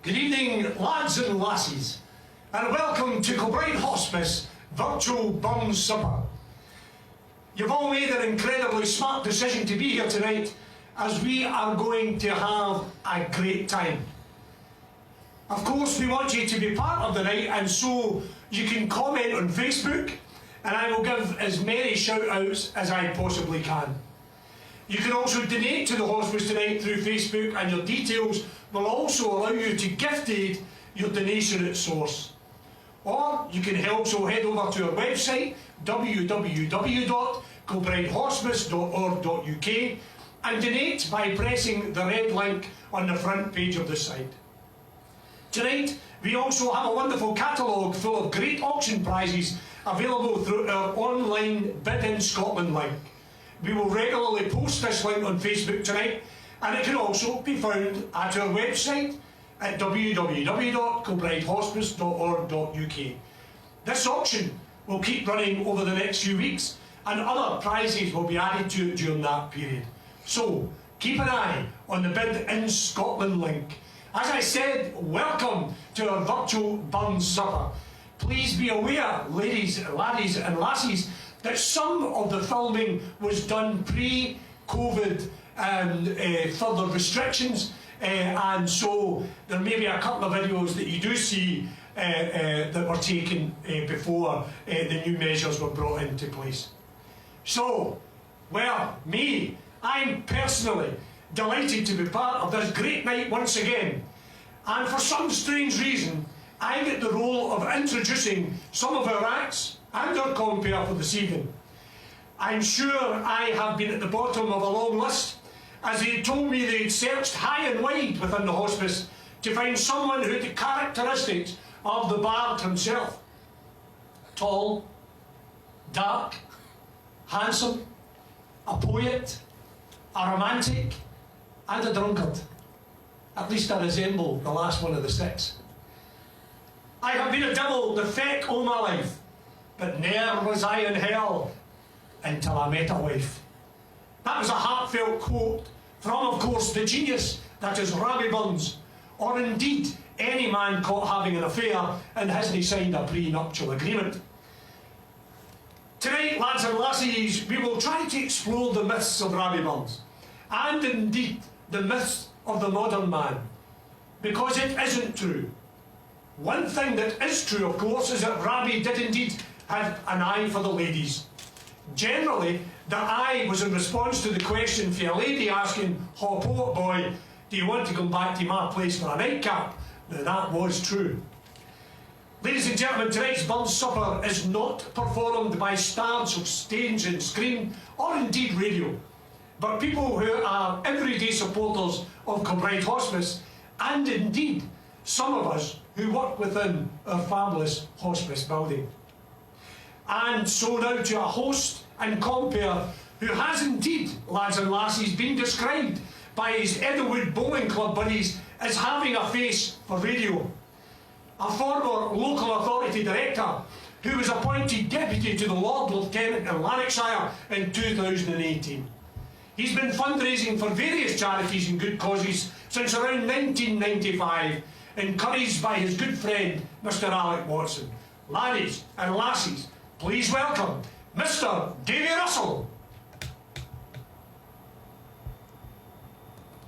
Good evening, lads and lassies, and welcome to Kilbryde Hospice Virtual Bum Supper. You've all made an incredibly smart decision to be here tonight, as we are going to have a great time. Of course, we want you to be part of the night, and so you can comment on Facebook, and I will give as many shout outs as I possibly can. You can also donate to the hospice tonight through Facebook, and your details will also allow you to gift aid your donation at source. Or you can also head over to our website www.kilbrydehospice.org.uk and donate by pressing the red link on the front page of the site. Tonight we also have a wonderful catalogue full of great auction prizes available through our online Bid in Scotland link. We will regularly post this link on Facebook tonight, and it can also be found at our website at www.kilbrydehospice.org.uk. This auction will keep running over the next few weeks, and other prizes will be added to it during that period. So keep an eye on the Bid in Scotland link. As I said, welcome to our virtual bum supper. Please be aware, ladies, laddies and lassies, that some of the filming was done pre-COVID further restrictions, and so there may be a couple of videos that you do see that were taken before the new measures were brought into place. So, well, I'm personally delighted to be part of this great night once again, and for some strange reason I get the role of introducing some of our acts and our compere for this evening. I'm sure I have been at the bottom of a long list, as they told me they'd searched high and wide within the hospice to find someone who had the characteristics of the bard himself. Tall, dark, handsome, a poet, a romantic, and a drunkard. At least I resemble the last one of the six. I have been a devil the feck all my life, but ne'er was I in hell until I met a wife. That was a heartfelt quote from, of course, the genius that is Robbie Burns, or indeed any man caught having an affair and hasn't signed a prenuptial agreement. Tonight, lads and lassies, we will try to explore the myths of Robbie Burns, and indeed the myths of the modern man, because it isn't true. One thing that is true, of course, is that Robbie did indeed have an eye for the ladies. Generally, the eye was in response to the question for a lady asking, "Oh, poet boy, do you want to come back to my place for a nightcap?" Now that was true. Ladies and gentlemen, tonight's bum supper is not performed by stars of stage and screen, or indeed radio, but people who are everyday supporters of Kilbryde Hospice, and indeed some of us who work within our fabulous hospice building. And so now to a host and compere who has indeed, lads and lassies, been described by his Edelwood Bowling Club buddies as having a face for radio. A former local authority director who was appointed deputy to the Lord Lieutenant in Lanarkshire in 2018. He's been fundraising for various charities and good causes since around 1995, encouraged by his good friend Mr. Alec Watson. Laddies and lassies, please welcome Mr. Davy Russell.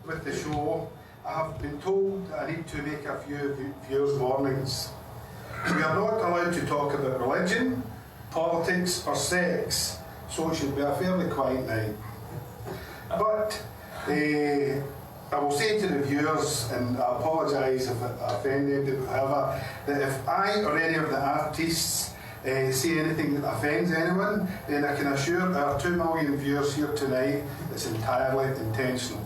With the show, I have been told I need to make a few viewers' warnings. We are not allowed to talk about religion, politics or sex, so it should be a fairly quiet night. But I will say to the viewers, and I apologise if I offended, however, that if I or any of the artists say anything that offends anyone, then I can assure our 2 million viewers here tonight it's entirely intentional.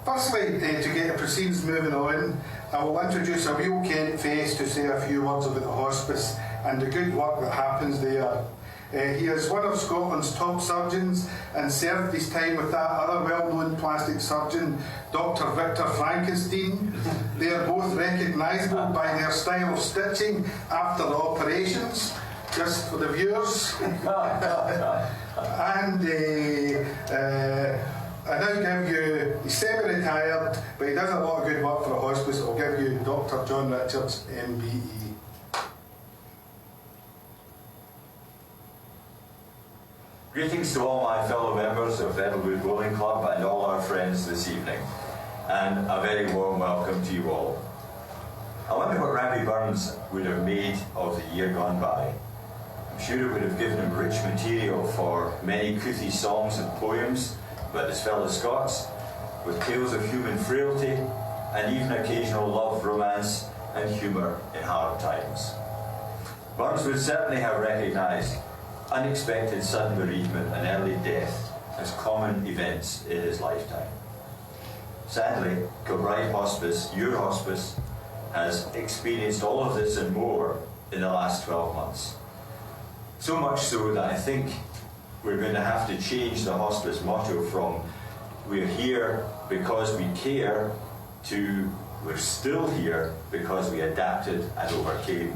Firstly, to get the proceedings moving on, I will introduce a real Kent face to say a few words about the hospice and the good work that happens there. He is one of Scotland's top surgeons and served his time with that other well-known plastic surgeon, Dr. Victor Frankenstein. They are both recognisable by their style of stitching after the operations, just for the viewers. And I now give you, he's semi-retired, but he does a lot of good work for Dr. John Richards, MBE. Greetings to all my fellow members of the Kilbryde Bowling Club and all our friends this evening, and a very warm welcome to you all. I wonder what Randy Burns would have made of the year gone by. I'm sure it would have given him rich material for many couthy songs and poems about his fellow Scots, with tales of human frailty and even occasional love, romance and humour in hard times. Burns would certainly have recognised unexpected sudden bereavement and early death as common events in his lifetime. Sadly, Kilbryde Hospice, your hospice, has experienced all of this and more in the last 12 months. So much so that I think we're going to have to change the hospice motto from "we're here because we care" to "we're still here because we adapted and overcame."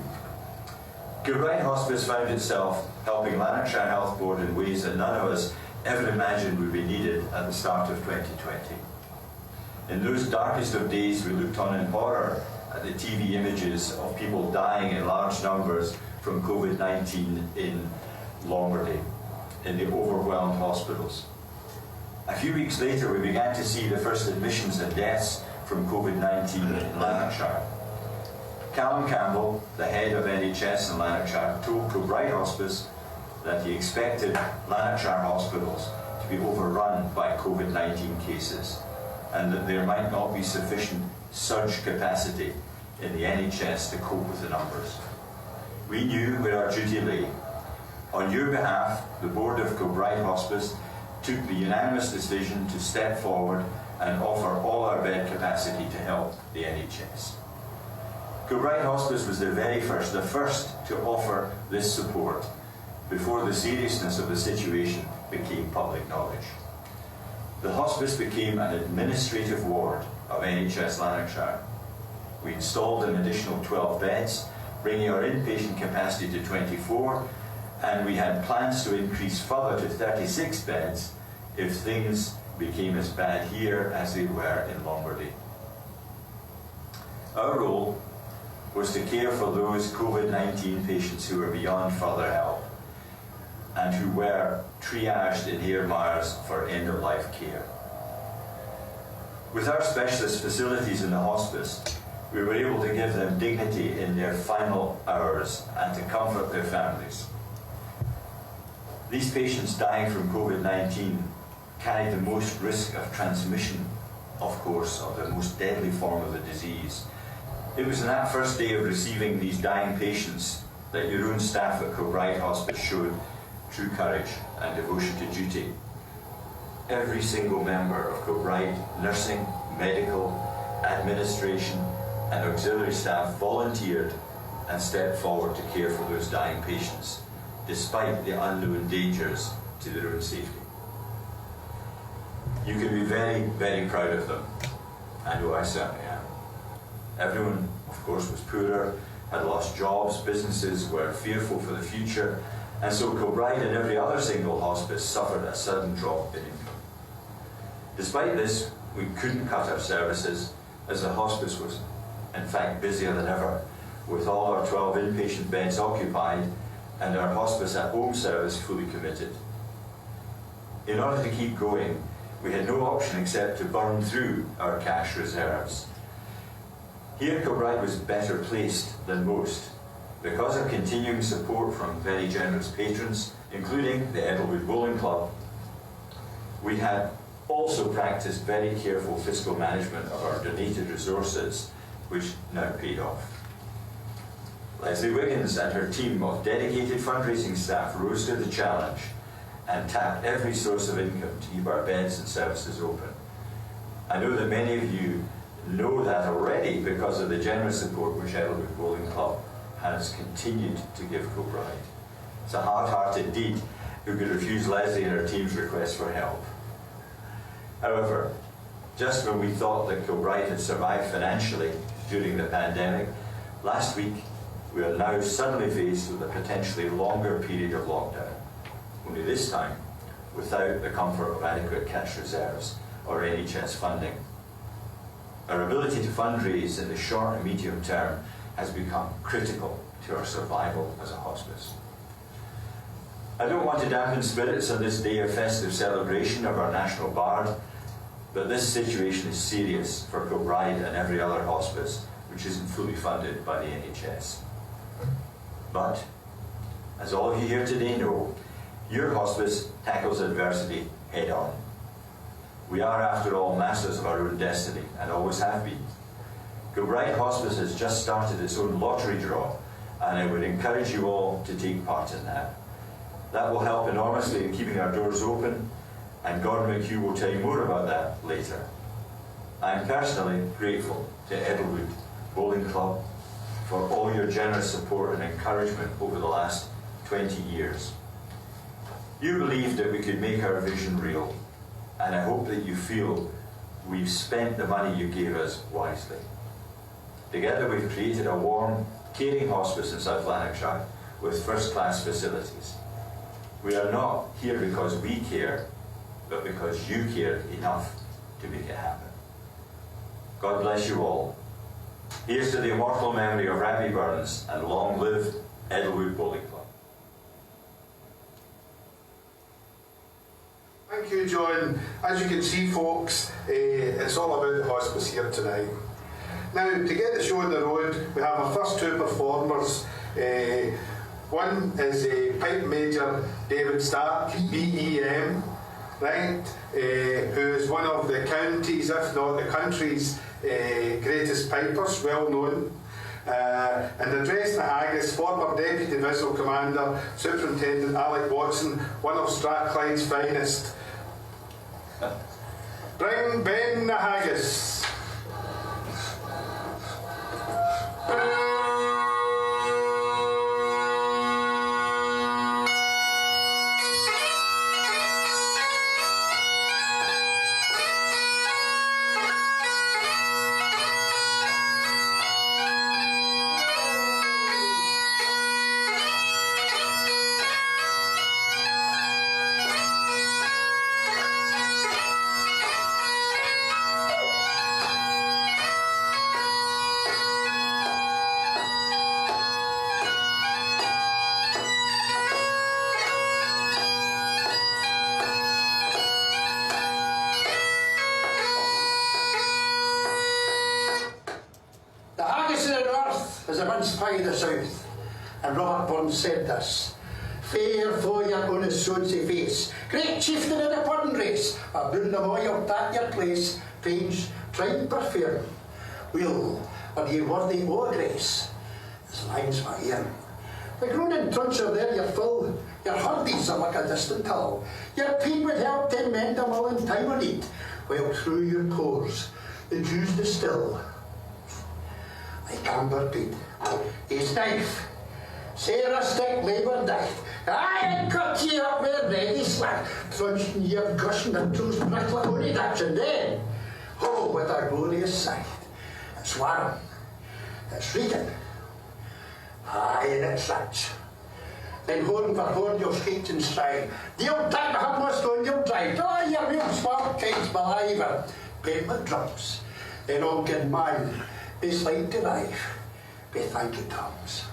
Kilbryde Hospice found itself helping Lanarkshire Health Board in ways that none of us ever imagined would be needed at the start of 2020. In those darkest of days, we looked on in horror at the TV images of people dying in large numbers from COVID-19 in Lombardy, in the overwhelmed hospitals. A few weeks later, we began to see the first admissions and deaths from COVID-19 in Lanarkshire. Callum Campbell, the head of NHS in Lanarkshire, told Kilbryde Hospice that he expected Lanarkshire hospitals to be overrun by COVID-19 cases and that there might not be sufficient surge capacity in the NHS to cope with the numbers. We knew where our duty lay. On your behalf, the board of Kilbryde Hospice took the unanimous decision to step forward and offer all our bed capacity to help the NHS. Kilbryde Hospice was the first to offer this support before the seriousness of the situation became public knowledge. The hospice became an administrative ward of NHS Lanarkshire. We installed an additional 12 beds, bringing our inpatient capacity to 24, and we had plans to increase further to 36 beds if things became as bad here as they were in Lombardy. Our role was to care for those COVID-19 patients who were beyond further help and who were triaged in Here Myers for end-of-life care. With our specialist facilities in the hospice, we were able to give them dignity in their final hours and to comfort their families. These patients dying from COVID-19 carried the most risk of transmission, of course, of the most deadly form of the disease. It was on that first day of receiving these dying patients that your own staff at Kilbryde Hospice showed true courage and devotion to duty. Every single member of Kilbryde nursing, medical, administration and auxiliary staff volunteered and stepped forward to care for those dying patients, despite the unknown dangers to their own safety. You can be very, very proud of them. I know I certainly am. Everyone, of course, was poorer, had lost jobs, businesses were fearful for the future, and so Kilbryde and every other single hospice suffered a sudden drop in income. Despite this, we couldn't cut our services, as the hospice was, in fact, busier than ever, with all our 12 inpatient beds occupied and our hospice at home service fully committed. In order to keep going, we had no option except to burn through our cash reserves. Here, Kilbryde was better placed than most because of continuing support from very generous patrons, including the Kilbryde Bowling Club. We had also practiced very careful fiscal management of our donated resources, which now paid off. Leslie Wiggins and her team of dedicated fundraising staff rose to the challenge and tapped every source of income to keep our beds and services open. I know that many of you know that already because of the generous support which Kilbryde Bowling Club has continued to give Kilbryde. It's a hard-hearted deed who could refuse Leslie and her team's request for help. However, just when we thought that Kilbryde had survived financially during the pandemic, last week we are now suddenly faced with a potentially longer period of lockdown, only this time without the comfort of adequate cash reserves or NHS funding. Our ability to fundraise in the short and medium term has become critical to our survival as a hospice. I don't want to dampen spirits on this day of festive celebration of our national bard, but this situation is serious for Kilbryde and every other hospice which isn't fully funded by the NHS. But, as all of you here today know, your hospice tackles adversity head on. We are, after all, masters of our own destiny, and always have been. Kilbryde Hospice has just started its own lottery draw, and I would encourage you all to take part in that. That will help enormously in keeping our doors open, and Gordon McHugh will tell you more about that later. I am personally grateful to Edelwood Bowling Club for all your generous support and encouragement over the last 20 years. You believed that we could make our vision real, and I hope that you feel we've spent the money you gave us wisely. Together we've created a warm, caring hospice in South Lanarkshire with first-class facilities. We are not here because we care, but because you care enough to make it happen. God bless you all. Here's to the immortal memory of Rabbie Burns, and long live Edelwood Bowling Club. Thank you, John. As you can see, folks, it's all about the hospice here tonight. Now, to get the show on the road, we have our first two performers. One is Pipe Major David Stark, BEM, right, who is one of the county's, if not the country's, greatest pipers, well known. And addressing the haggis, former Deputy Visual Commander, Superintendent Alec Watson, one of Strathclyde's finest. Bring Ben the haggis. As a mince pie of the south, and Robert Burns said this: fair for your honest sonsy face, great chieftain of the pudding race, a boon the moil at your place, page, tribe or fair. Well, are ye worthy o' grace? His lines my ear. The groaning trunks are there your full, your hardies are like a distant hill, your pain would help to mend them all in time of need, while through your pores the dews distill. I camber beat, his knife, say rustic labour dight. I cut ye up with ready slack, trudging your gushing and toes prickle only that, and then, oh, what a glorious sight! It's warm, it's reeking, aye, and it's rich. Then horn for horn you'll skate and stride. The old time the humblest on you'll drive. Oh, your real smart kids believer, pavement drums, then all get mine. Is like to life, be thank you tongues.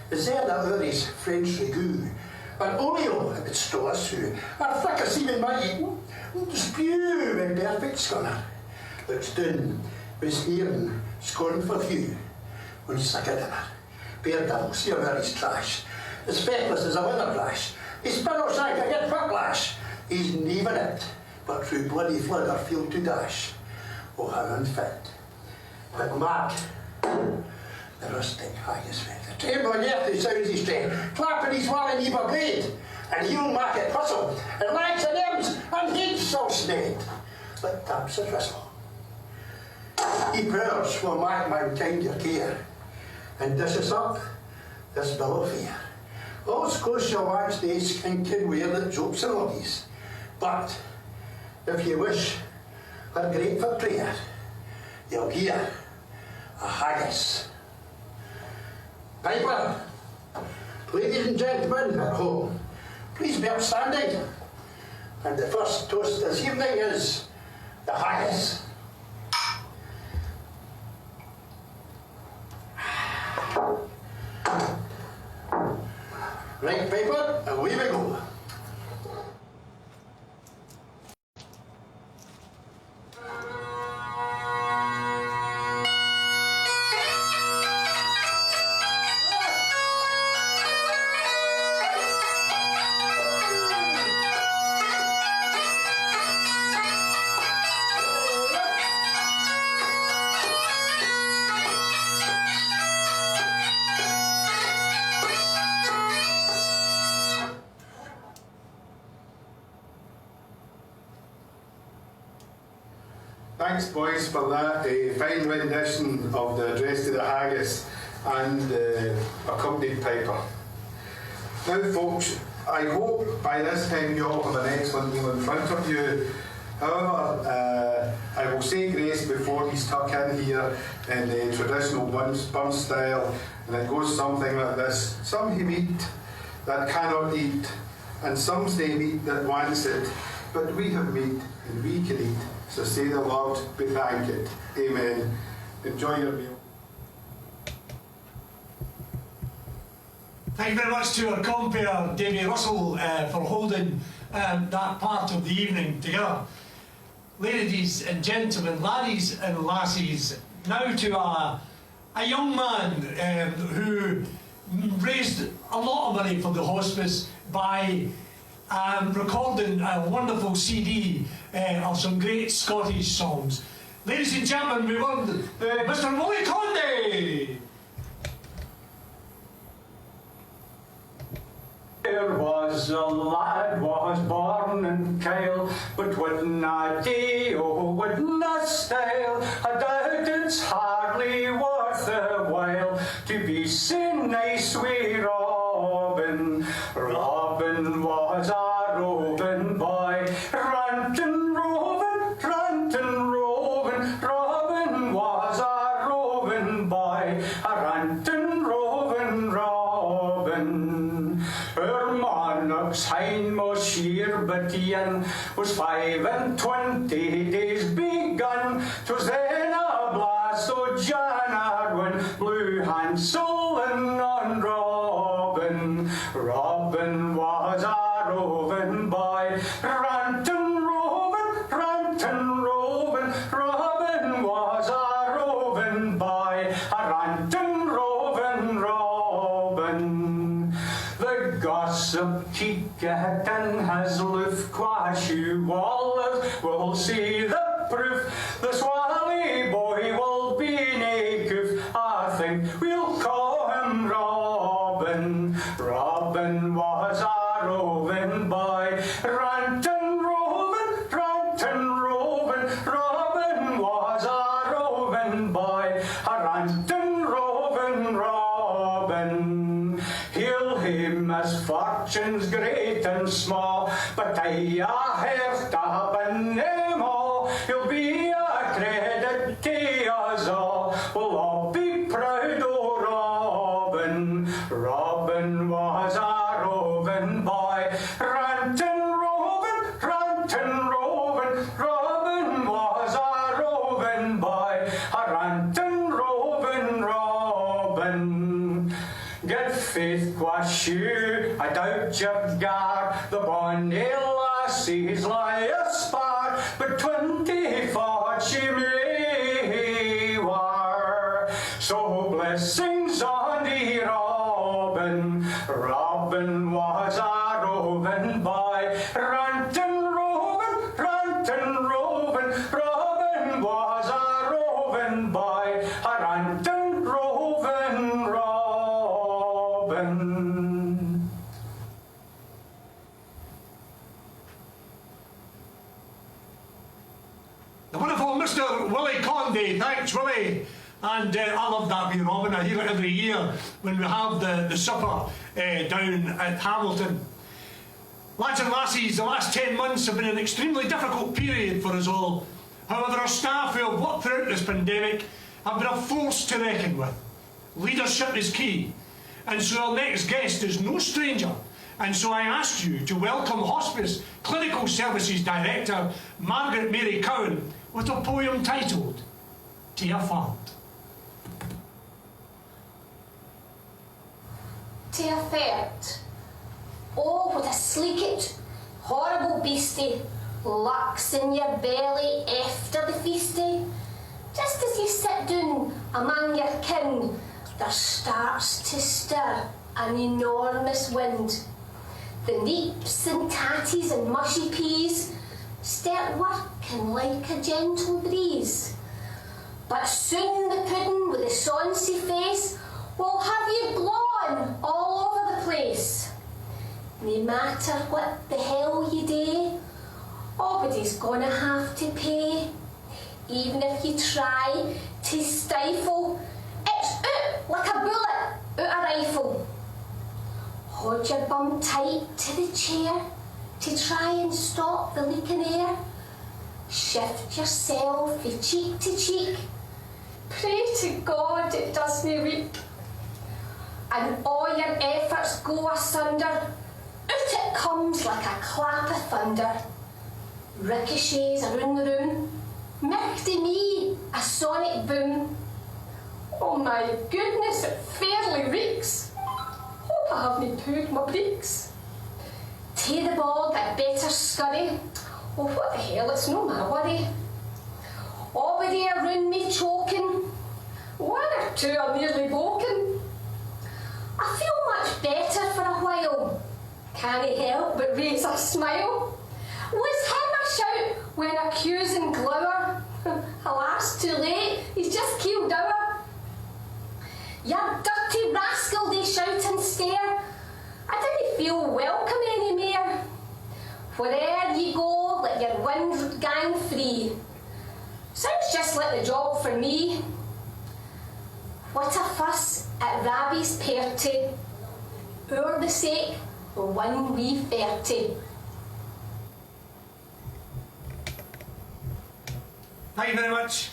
Is there that Irish French ragout, or olio if it's still a sue, or thick as even my eating, spew in perfect scunner, that's done with sneering, scornful hue, when sick of dinner. Bare devils, your Irish trash, as feckless as a weather flash, his sparrow sank, I get backlash, he's never it, but through bloody flood or field to dash. Oh, how unfit. But Mark, the rustic haggis fed, the tremble on earth who sounds his train, clapping his walling ever blade, and he'll mark it hustle, and lights and M's, and heaps all sned, like taps and whistle. He prayers will mark mankind your care, and dishes up this bill of fare. All Scotia wax days can wear that jokes and lobbies, but if you wish her great for prayer, you'll hear a haggis. Piper, ladies and gentlemen at home, please be upstanding. And the first toast this evening is the haggis. Thanks, boys, for that fine rendition of the address to the haggis and accompanied paper. Now, folks, I hope by this time you all have an excellent meal in front of you. However, I will say grace before he's tuck in here in the traditional bun style, and it goes something like this. Some he meet that cannot eat, and some say meat that wants it, but we have meat and we can eat, so say the Lord be thanked. Amen. Enjoy your meal. Thank you very much to our compere, Davy Russell, for holding that part of the evening together. Ladies and gentlemen, laddies and lassies, now to a young man who raised a lot of money for the hospice by recording a wonderful CD of some great Scottish songs. Ladies and gentlemen, we want Mr. Willie Conde! There was a lad was born in Kyle, but wouldna Dio, wouldna style. I doubt it's hardly worth the while to be so nice wi' Robin. Robin was a roving boy, rantin' roving, rantin' roving. Robin was a roving boy, a rantin' roving Robin. Her monarch's hindmost year but Ian was 25 days begun. 'Twas then a blast o' Janard when blew Hanselin on Robin. Robin was a roving boy, rantin' roving, rantin' roving. Robin was a roving boy, a rantin' roving Robin. The gossip keeked in his loof, quashu wallers will see the proof. The swally boy will be naked. I think we'll call him Robin. Robin was a roving boy, rantin' roving, rantin' roving. Robin was a roving boy, a rantin' roving Robin. He'll hae misfortunes great and small, but I heard in them all. He'll be a credit to us all. We'll all be proud o' Robin. Robin was a roving boy, rantin' roving, rantin' roving. Robin was a roving boy, a rantin' roving Robin. Good faith, quashu, I doubt your gar, the bonny lassies lie a spar, but 24 she may war. So blessings on thee, Robin. Robin was a roving boy, rantin' roving, rantin' roving. Robin was a roving boy, a rantin' roving Robin. The wonderful Mr. Willie Conde, thanks Willie. And I love that wee Robin. I hear it every year when we have the supper down at Hamilton. Lads and lassies, the last 10 months have been an extremely difficult period for us all. However, our staff who have worked throughout this pandemic have been a force to reckon with. Leadership is key, and so our next guest is no stranger. And so I asked you to welcome Hospice Clinical Services Director Margaret Mary Cowan with a poem titled To a Fart. To a fart. Oh, what a sleekit, horrible beastie, lurks in your belly after the feastie. Just as you sit down among your kin, there starts to stir an enormous wind. The neeps and tatties and mushy peas start working like a gentle breeze. But soon the puddin' with the sonsy face will have you blowing all over the place. No matter what the hell you do, nobody's gonna have to pay. even if you try to stifle. It's out like a bullet out a rifle. Hold your bum tight to the chair to try and stop the leaking air. Shift yourself from cheek to cheek. Pray to God it doesn't weep. And all your efforts go asunder. Out it comes like a clap of thunder. Ricochets around the room. Michty me, a sonic boom. Oh my goodness, it fairly reeks. Hope I haven't pooed my breeks. To the bog, I'd better scurry. Oh, what the hell, it's no my worry. Everybody around me choking. One or two are nearly broken. I feel much better for a while. Can't help but raise a smile. Was him a shout when accusing glower? Alas, too late, he's just killed our. You dirty rascal, they shout and stare. I didn't feel welcome anymore. Where'er ye go, let your wind gang free. Sounds just like the job for me. What a fuss at Rabbie's party. O'er the sake for one wee 30. Thank you very much.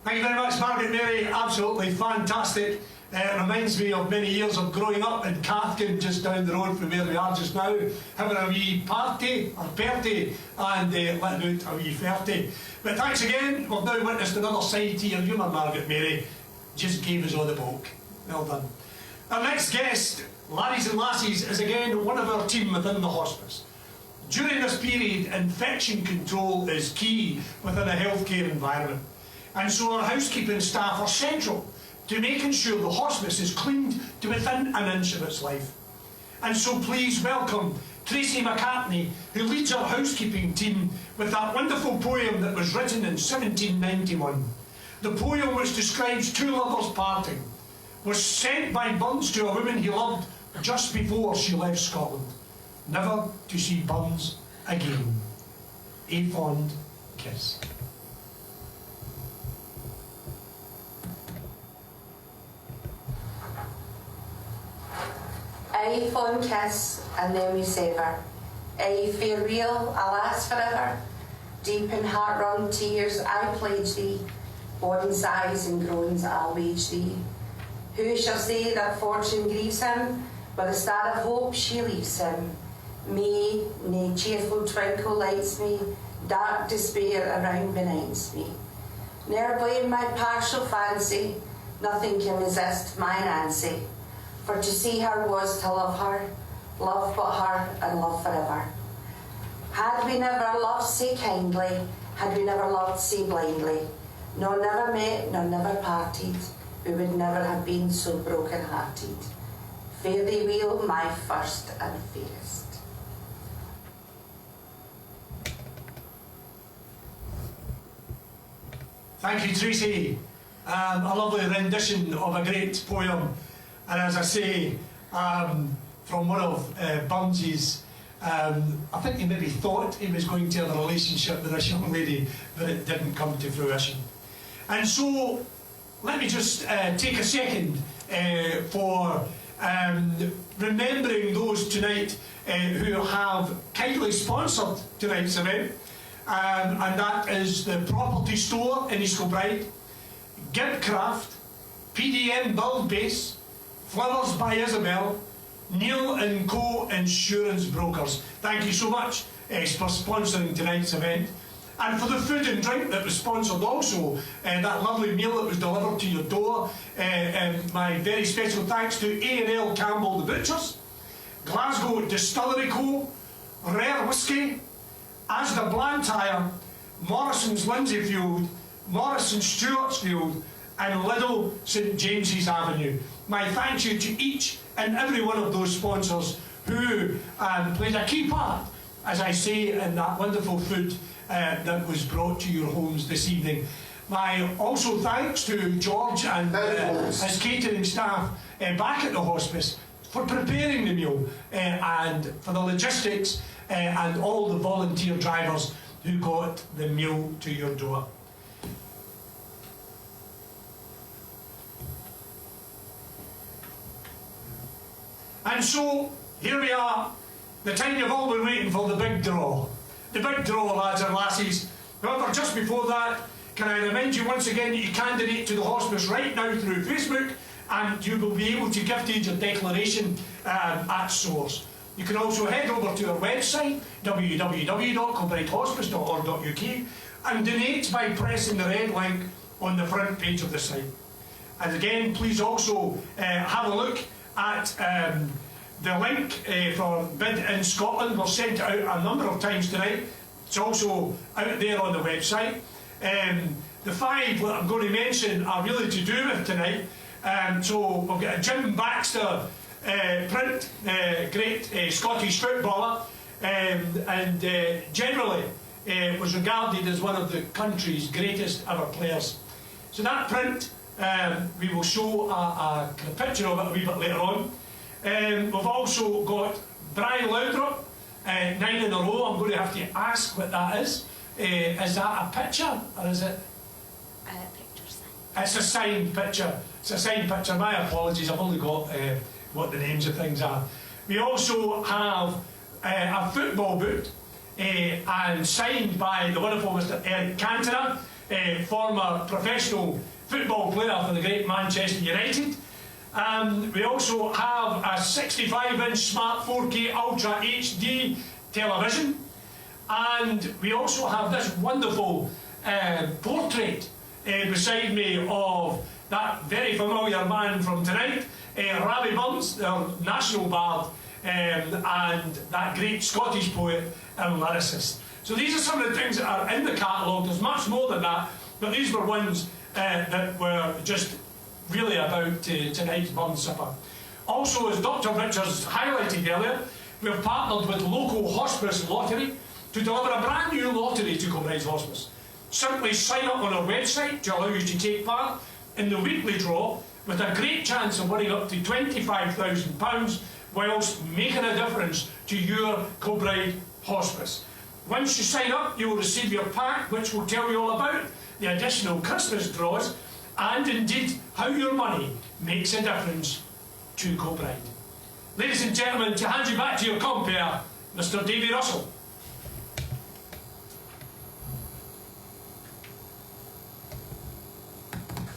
Thank you very much, Margaret Mary. Absolutely fantastic. It reminds me of many years of growing up in Cathkin, just down the road from where we are just now, having a wee party, and letting out a wee 30. But thanks again. We've now witnessed another side to your humour, Margaret Mary. Just gave us all the bulk. Well done. Our next guest, Laddies and Lassies, is again one of our team within the hospice. During this period, infection control is key within a healthcare environment. And so our housekeeping staff are central to making sure the hospice is cleaned to within an inch of its life. And so please welcome Tracy McCartney, who leads our housekeeping team with that wonderful poem that was written in 1791. The poem, which describes two lovers parting, was sent by Burns to a woman he loved just before she left Scotland, never to see Burns again. A fond kiss. Aye, fond kiss, and then we sever. Aye, farewell, alas forever. Deep in heart-wrung tears I pledge thee, boding sighs and groans I'll wage thee. Who shall say that fortune grieves him, with a star of hope she leaves him? Me, nae cheerful twinkle lights me, dark despair around benights me. Ne'er blame my partial fancy, nothing can resist my Nancy. For to see her was to love her, love but her and love forever. Had we never loved sae kindly, had we never loved sae blindly, nor never met, nor never parted, we would never have been so broken-hearted. Fare thee weel, my first and fairest. Thank you, Tracy. A lovely rendition of a great poem. And as I say, from one of Burns's, I think he maybe thought he was going to have a relationship with this young lady, but it didn't come to fruition. And so, let me just take a second for remembering those tonight who have kindly sponsored tonight's event. And that is the Property Store in Kilbryde, Gibcraft, PDM Build Base, Flowers by Isabel, Neil & Co Insurance Brokers. Thank you so much for sponsoring tonight's event. And for the food and drink that was sponsored also, that lovely meal that was delivered to your door, my very special thanks to A&L Campbell the Butchers, Glasgow Distillery Co, Rare Whisky, Asda Blantyre, Morrison's Lindsay Field, Morrison Stewartsfield, and Lidl St James's Avenue. My thank you to each and every one of those sponsors who played a key part, as I say, in that wonderful food that was brought to your homes this evening. My also thanks to George and his catering staff back at the hospice for preparing the meal and for the logistics and all the volunteer drivers who got the meal to your door. And so, here we are, the time you've all been waiting for, the big draw. The big draw, lads and lassies. However, just before that, can I remind you once again that you candidate to the Hospice right now through Facebook, and you will be able to gift aid your declaration at source. You can also head over to our website, www.kilbrydehospice.org.uk, and donate by pressing the red link on the front page of the site. And again, please also have a look at the link for Bid in Scotland. We've sent it out a number of times tonight. It's also out there on the website. The five that I'm going to mention are really to do with tonight. So we've got a Jim Baxter print, great Scottish footballer, and generally was regarded as one of the country's greatest ever players. So that print, we will show a picture of it a wee bit later on. We've also got Brian Laudrup, 9 in a row. I'm going to have to ask what that is. Is that a picture, or is it? Picture sign. It's a signed picture. It's a signed picture. My apologies, I've only got what the names of things are. We also have a football boot, and signed by the wonderful Mr. Eric Cantona, former professional football player for the great Manchester United. We also have a 65-inch smart 4K Ultra HD television, and we also have this wonderful portrait beside me of that very familiar man from tonight, Rabbie Burns, our national bard, and that great Scottish poet and lyricist. So these are some of the things that are in the catalogue. There's much more than that, but these were ones that were just really about tonight's Burns Supper. Also, as Dr. Richards highlighted earlier, we've partnered with local Hospice Lottery to deliver a brand new lottery to Kilbryde Hospice. Simply sign up on our website to allow you to take part in the weekly draw with a great chance of winning up to £25,000 whilst making a difference to your Kilbryde Hospice. Once you sign up, you will receive your pack, which will tell you all about the additional Christmas draws and indeed how your money makes a difference to Kilbryde. Ladies and gentlemen, to hand you back to your compere, Mr. Davy Russell.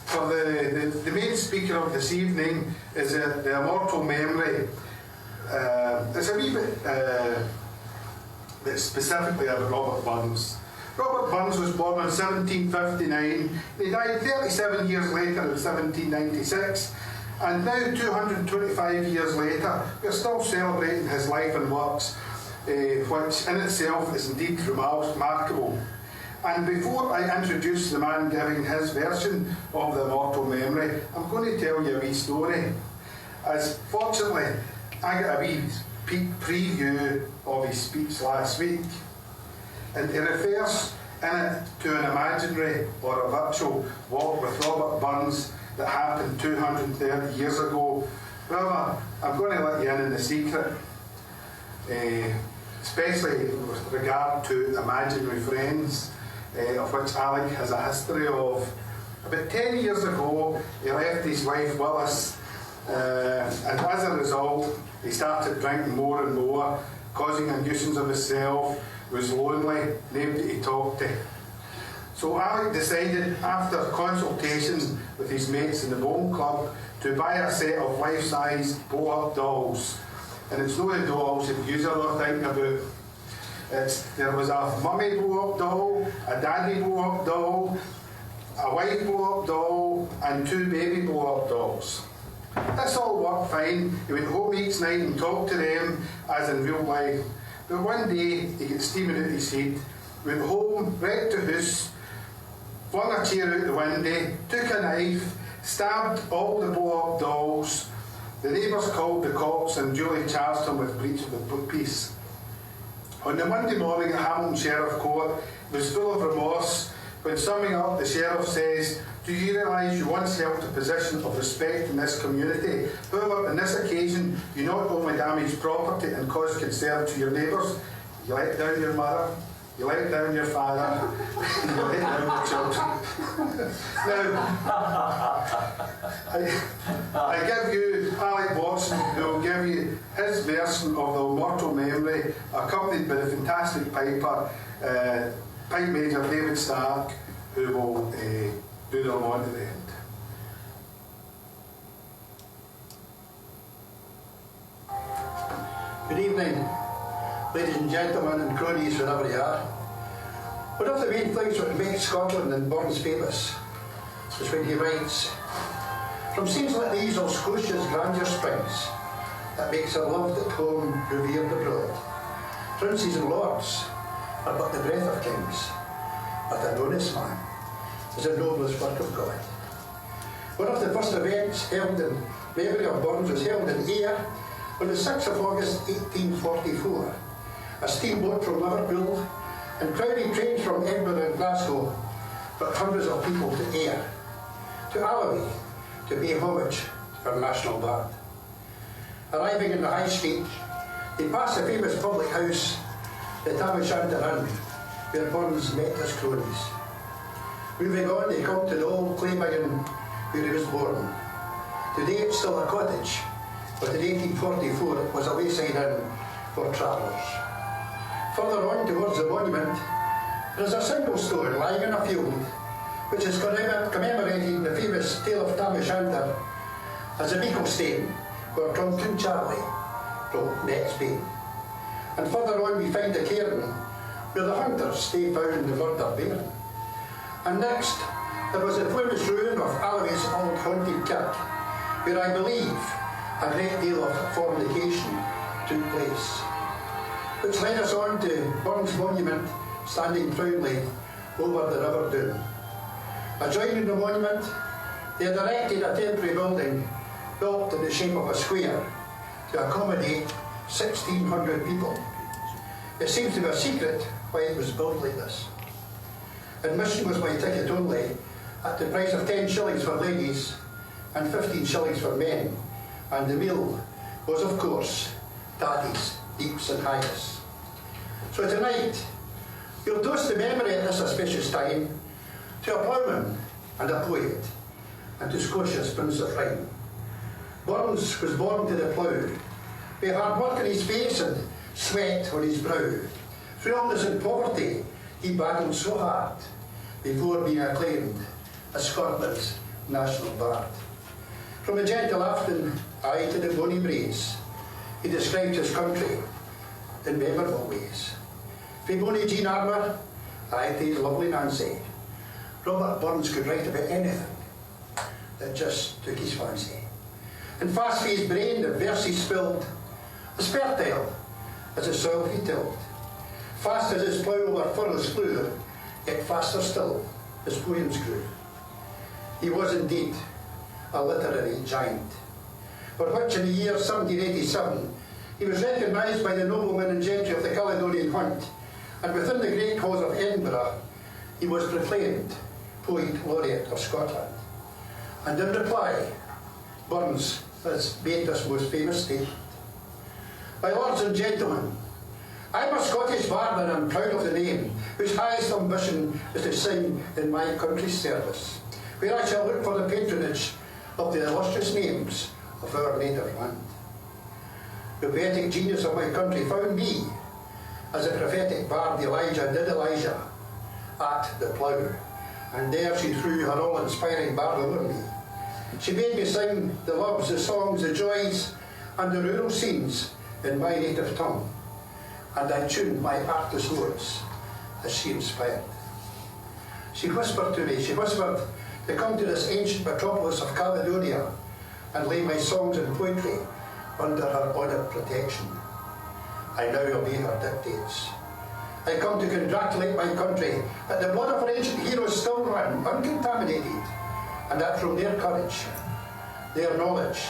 For the main speaker of this evening is the immortal memory. It's a wee bit specifically about Robert Burns. Robert Burns was born in 1759. He died 37 years later in 1796. And now, 225 years later, we're still celebrating his life and works, which in itself is indeed remarkable. And before I introduce the man giving his version of the immortal memory, I'm going to tell you a wee story. As fortunately, I got a wee preview of his speech last week, and it refers in it to an imaginary or a virtual walk with Robert Burns that happened 230 years ago. However, I'm going to let you in the secret, especially with regard to imaginary friends, of which Alec has a history of. About 10 years ago, he left his wife Willis, and as a result, he started drinking more and more, causing a nuisance of himself, was lonely, nobody to talk to. So Alec decided, after consultation with his mates in the Bone Club, to buy a set of life-size blow-up dolls. And it's not the dolls that you are thinking about. There was a mummy blow-up doll, a daddy blow-up doll, a wife blow-up doll, and 2 baby blow-up dolls. This all worked fine. He went home each night and talked to them as in real life. But one day, he got steaming out his head, went home, wrecked the house, flung a chair out the window, took a knife, stabbed all the blow-up dolls. The neighbours called the cops and duly charged him with breach of the peace. On the Monday morning at Hamilton Sheriff Court, it was full of remorse. When summing up, the Sheriff says, "Do you realise you once held a position of respect in this community? However, on this occasion, you not only damaged property and caused concern to your neighbours, you let down your mother, You let down your father, you let down your children. Now, I give you Alec Watson, who will give you his version of the immortal memory, accompanied by the fantastic piper, Pipe Major David Stark, who will do them on to the end. Good evening, ladies and gentlemen and cronies wherever you are. One of the main things that makes Scotland and Burns famous is when he writes, "From scenes like these all Scotia's grandeur springs, that makes her loved at home, revered abroad. Princes and lords are but the breath of kings, but an honest man is the noblest work of God." One of the first events held in memory of Burns was held in Ayr on the 6th of August 1844. A steamboat from Liverpool and crowded trains from Edinburgh and Glasgow brought hundreds of people to Ayr, to Alloway, to pay homage to our national bard. Arriving in the High Street, they passed the famous public house, the Tam O'Shanter Inn, where Burns met his cronies. Moving on, they come to the old clay mine where he was born. Today it's still a cottage, but in 1844 it was a wayside inn for travellers. Further on towards the monument, there is a single stone lying in a field which is commemorating the famous tale of Tam O'Shanter as a beagle stone where Drunken Charlie wrote next day. And further on we find a cairn where the hunters they found the murdered bairn. And next there was the famous ruin of Alloway's old haunted kirk, where I believe a great deal of fornication took place. Which led us on to Burns Monument, standing proudly over the River Doon. Adjoining the monument, they had erected a temporary building built in the shape of a square to accommodate 1,600 people. It seems to be a secret why it was built like this. Admission was by ticket only, at the price of 10 shillings for ladies and 15 shillings for men, and the meal was, of course, tatties, deeps and haggis. So tonight, we'll toast the memory at this auspicious time to a ploughman and a poet, and to Scotia's Prince of Rhyme. Burns was born to the plough, with hard work on his face and sweat on his brow. Through illness and poverty, he battled so hard before being acclaimed as Scotland's national bard. From the gentle Afton, aye to the bonny breeze, he described his country in memorable ways. From bonny Jean Armour, aye to his lovely Nancy, Robert Burns could write about anything that just took his fancy. And fast for his brain the verse he spilled, as fertile as the soil he tilled. Fast as his plough over furrows flew, yet faster still his poems grew. He was indeed a literary giant, for which in the year 1787 he was recognised by the noblemen and gentry of the Caledonian Hunt, and within the great halls of Edinburgh he was proclaimed Poet Laureate of Scotland. And in reply, Burns has made this most famous statement. My lords and gentlemen, I am a Scottish bard and I am proud of the name, whose highest ambition is to sing in my country's service, where I shall look for the patronage of the illustrious names of our native land. The poetic genius of my country found me, as a prophetic bard Elijah did Elijah, at the plough, and there she threw her all-inspiring bard over me. She made me sing the loves, the songs, the joys, and the rural scenes in my native tongue, and I tuned my artless notes as she inspired. She whispered to me, she whispered, to come to this ancient metropolis of Caledonia and lay my songs and poetry under her honoured protection. I now obey her dictates. I come to congratulate my country that the blood of her ancient heroes still run uncontaminated, and that from their courage, their knowledge,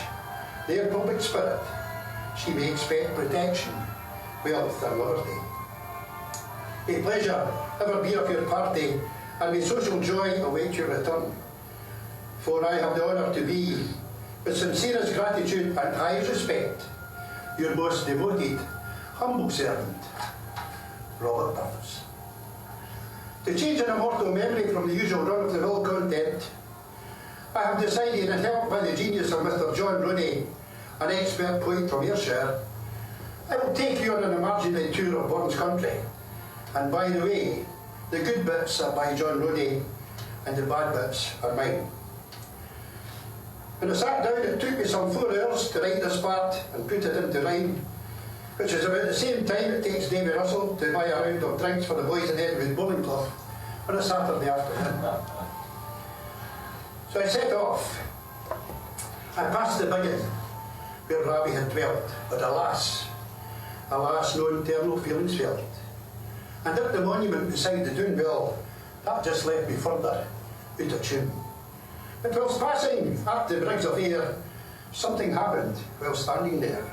their public spirit, she may expect protection, wealth and liberty. May pleasure ever be of your party, and may social joy await your return. For I have the honour to be, with sincerest gratitude and highest respect, your most devoted, humble servant, Robert Burns. To change an immortal memory from the usual run-of-the-mill content, I have decided, and helped by the genius of Mr. John Rooney, an expert poet from Ayrshire, I will take you on an imaginary tour of Burns country. And by the way, the good bits are by John Rooney and the bad bits are mine. When I sat down, it took me some 4 hours to write this part and put it into rhyme, which is about the same time it takes David Russell to buy a round of drinks for the boys in Edinwood Bowling Club on a Saturday afternoon. So I set off. I passed the biggin where Rabbie had dwelt, but alas, no internal feelings felt. And at the monument beside the Doonwell, that just left me further out of tune. But whilst passing up the Briggs of Ayr, something happened while standing there.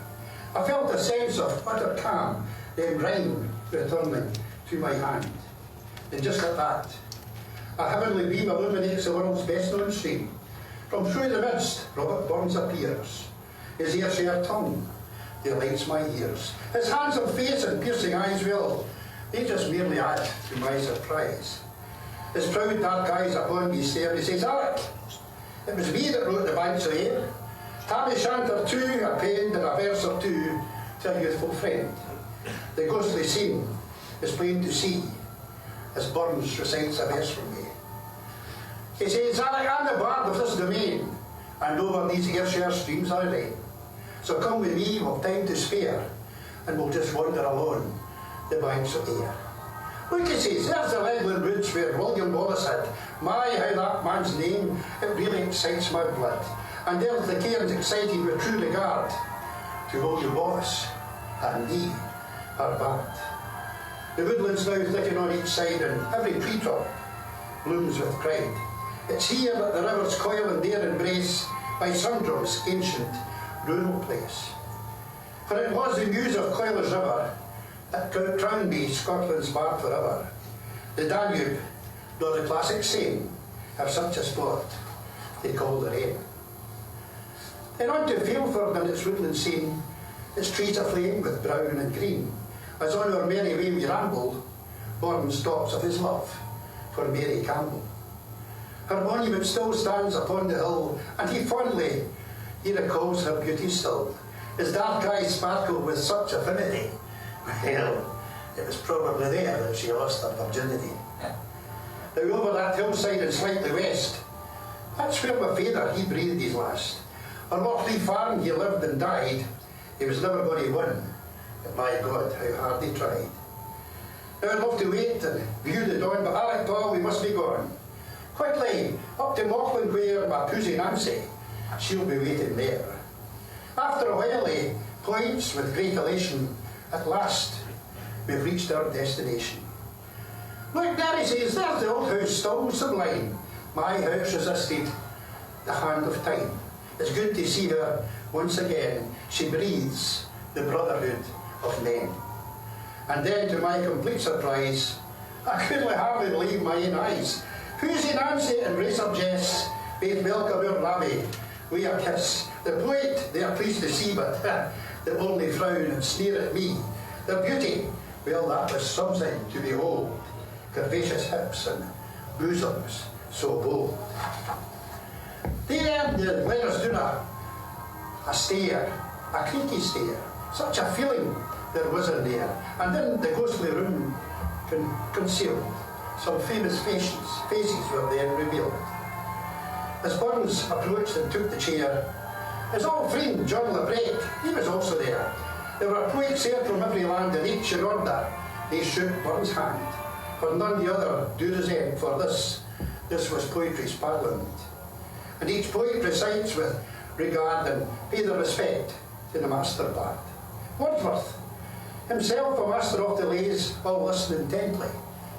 I felt a sense of utter calm, then rhyme returning to my hand. And just at that, a heavenly beam illuminates the world's best known stream. From through the midst, Robert Burns appears. His Ayrshire tongue delights my ears. His handsome face and piercing eyes, well, they just merely add to my surprise. His proud dark eyes upon me stare. He says, Alec, it was me that wrote the Banks of Ayr. Tam O'Shanter too, I penned in a verse or two to a youthful friend. The ghostly scene is plain to see as Burns recites a verse from me. He says, Alec, I'm the bard of this domain, and over these Ayrshire streams I reign. So come with me, we've time to spare, and we'll just wander alone the Banks of Ayr. Look, he says, there's the Legland Woods where William Wallace had. My, how that man's name, it really excites my blood. And there's the cairns excited with true regard to William Wallace and thee, our bard. The woodlands now thicken on each side, and every tree top blooms with pride. It's here that the rivers coil and there embrace by Sundrum's ancient rural place. For it was the muse of Coiler's River that crowned me Scotland's bard forever. The Danube, nor the classic Seine, have such a sport they call the rain. Then on to Failford and its woodland scene, its trees aflame with brown and green, as on our merry way we ramble, Burns talks of his love for Mary Campbell. Her monument still stands upon the hill, and he recalls her beauty still. His dark eyes sparkle with such affinity. Well, it was probably there that she lost her virginity. Now over that hillside and slightly west, that's where my father, he breathed his last. On Lochley Farm he lived and died. He was never going to win, but my God, how hard he tried. Now I'd love to wait and view the dawn, but Alec, Paul, we must be gone. Quickly, up to Mauchline where my Pussy Nancy, she'll be waiting there. After a while he points with great elation, at last we've reached our destination. Look there, he says, there's the old house still sublime. My house resisted the hand of time. It's good to see her once again. She breathes the brotherhood of men. And then, to my complete surprise, I couldn't hardly believe my own eyes. Pussy Nancy and Racer Jess both welcome our Rabbie with a kiss. The poet they are pleased to see, but they only frown and sneer at me. Their beauty, well, that was something to behold. Curvaceous hips and bosoms so bold. There the letters do a stare, a creaky stare. Such a feeling there was in there. And in the ghostly room concealed, some famous faces were then revealed. As Burns approached and took the chair, his old friend John LeBrec, he was also there. There were poets here from every land, and each in order they shook Burns' hand. For none the other do resent, for this was poetry's parliament. And each poet recites with regard and pay their respect to the master bard. Wordsworth, himself a master of the lays, all listen intently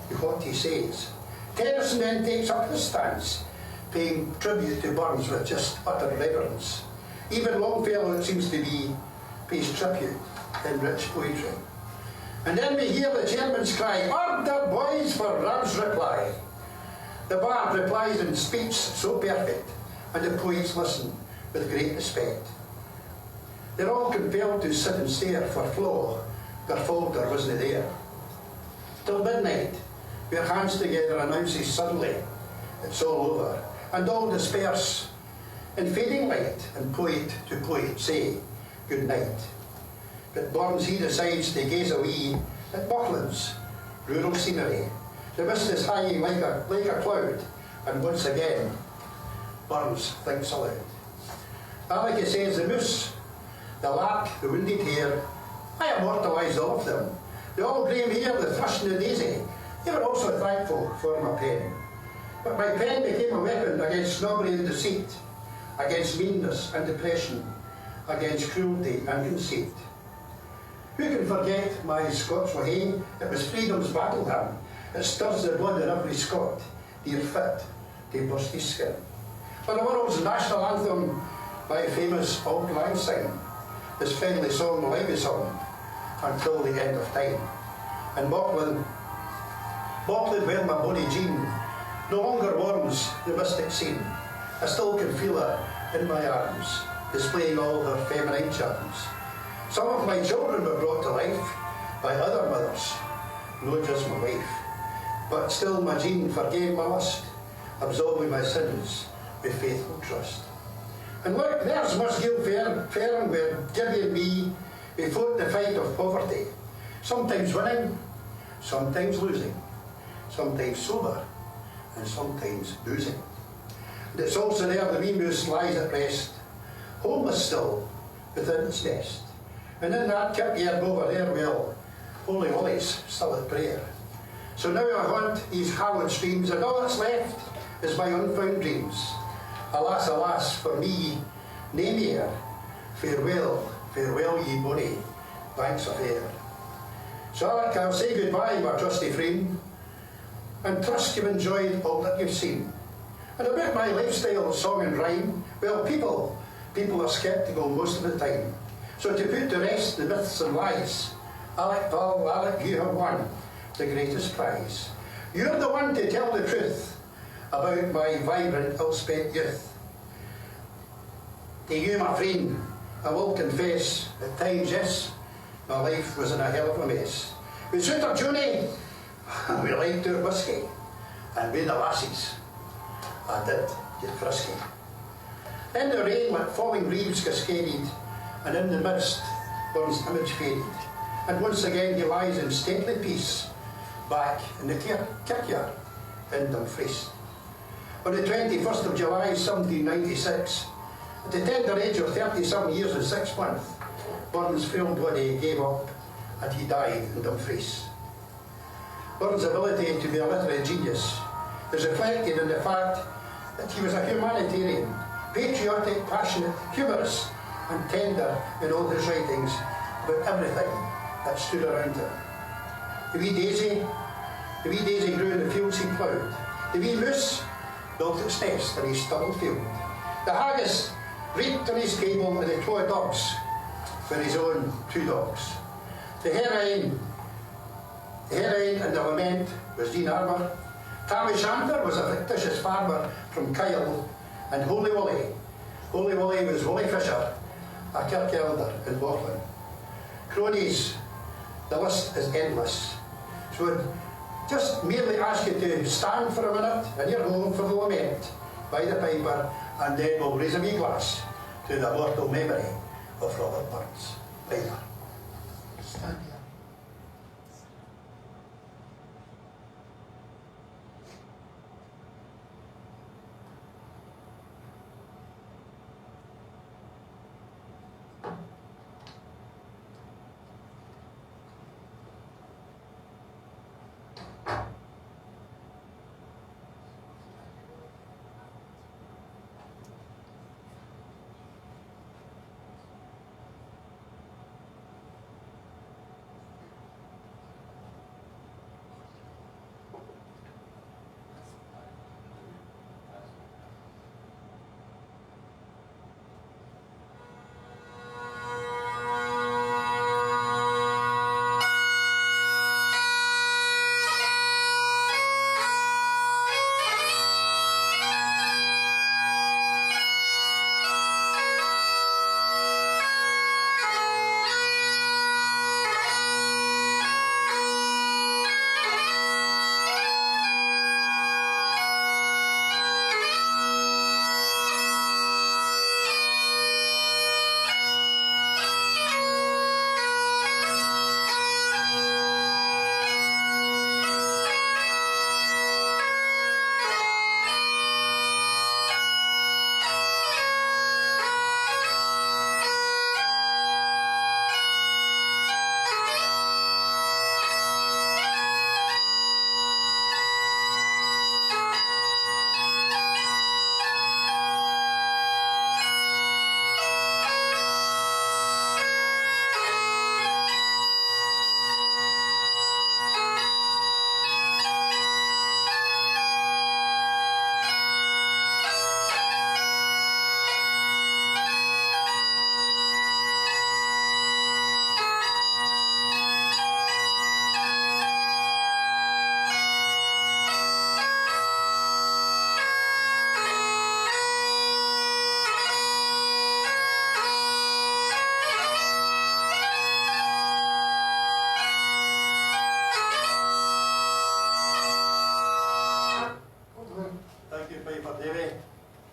to what he says. Tennyson then takes up his stance, paying tribute to Burns with just utter reverence. Even Longfellow, it seems to be, pays tribute in rich poetry. And then we hear the Germans cry, "Order, boys, for Rab's reply." The bard replies in speech so perfect, and the poets listen with great respect. They're all compelled to sit and stare, for Flo, their folder, wasn't there. Till midnight, with their hands together, announces suddenly it's all over, and all disperse in fading light, and poet to poet say good night. But Burns, he decides to gaze away at Buckland's rural scenery. The mist is high like a cloud, and once again Burns thinks aloud. Alec, he says, the moose, the lark, the wounded hare, I immortalised all of them. The all grey hare, the thrush and the daisy, they were also thankful for my pen. But my pen became a weapon against snobbery and deceit, against meanness and depression, against cruelty and conceit. Who can forget my Scots were hay? It was freedom's battle hymn. It stirs the blood in every Scot, dear fit to burst his skin. Or the world's national anthem by famous Auld Lang Syne, his friendly song will I be sung until the end of time. And Buckland, where my bonny Jean no longer warms the mystic scene. I still can feel her in my arms, displaying all her feminine charms. Some of my children were brought to life by other mothers, not just my wife. But still my Jean forgave my lust, absolving my sins with faithful trust. And look, there's Musgill Fairn where Gibby and me, we fought the fight of poverty, sometimes winning, sometimes losing, sometimes sober, and sometimes boozing. And it's also there the wee moose lies at rest, homeless still, within its nest. And in that kirkyard over there, well, Holy Wally's still at prayer. So now I haunt these hallowed streams, and all that's left is my unfound dreams. Alas, alas, for me, nae mere. Farewell, farewell, ye bonny banks of air. So Alec, I'll say goodbye, my trusty friend, and trust you've enjoyed all that you've seen. And about my lifestyle, song and rhyme, well, people are sceptical most of the time. So to put to rest the myths and lies, Alec, pal, Alec, you have won the greatest prize. You're the one to tell the truth about my vibrant, ill-spent youth. To you, my friend, I will confess, at times, yes, my life was in a hell of a mess. With Suitor Junie, we liked our whiskey, and with the lassies, I did get frisky. In the rain, like falling leaves cascaded, and in the midst, Burns' image faded. And once again he lies in stately peace, back in the kirkyard in Dumfries. On the 21st of July 1796, at the tender age of 37 years and 6 months, Burns' frail body gave up and he died in Dumfries. Burns' ability to be a literary genius is reflected in the fact that he was a humanitarian, patriotic, passionate, humorous and tender in all his writings about everything that stood around him. The wee daisy grew in the fields he ploughed. The wee moose built its nest in his stubble field. The haggis reaped on his gable, and the twa dogs were his own 2 dogs. The heroine in the lament was Jean Armour. Tammy Shanter was a fictitious farmer from Kyle, and Holy Wally was Wally Fisher, a kirkyarder in Borland. Cronies, the list is endless. So I'd just merely ask you to stand for a minute in your home for the lament by the piper, and then we'll raise a wee glass to the immortal memory of Robert Burns. Piper. Stand here.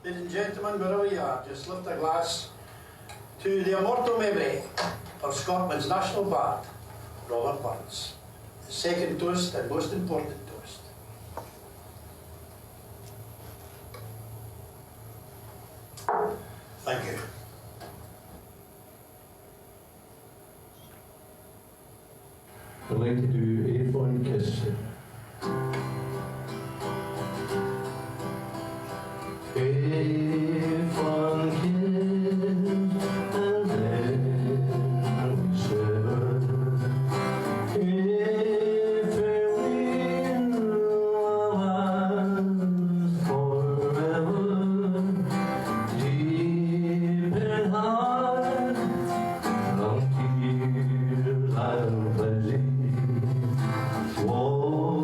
Ladies and gentlemen, wherever you are, just lift a glass to the immortal memory of Scotland's national bard, Robert Burns. The second toast and most important toast. Thank you. I'd like to do a fond kiss. A fond kiss, and then we sever. If we love us forever, deep in heart, long tears and plenty. Whoa.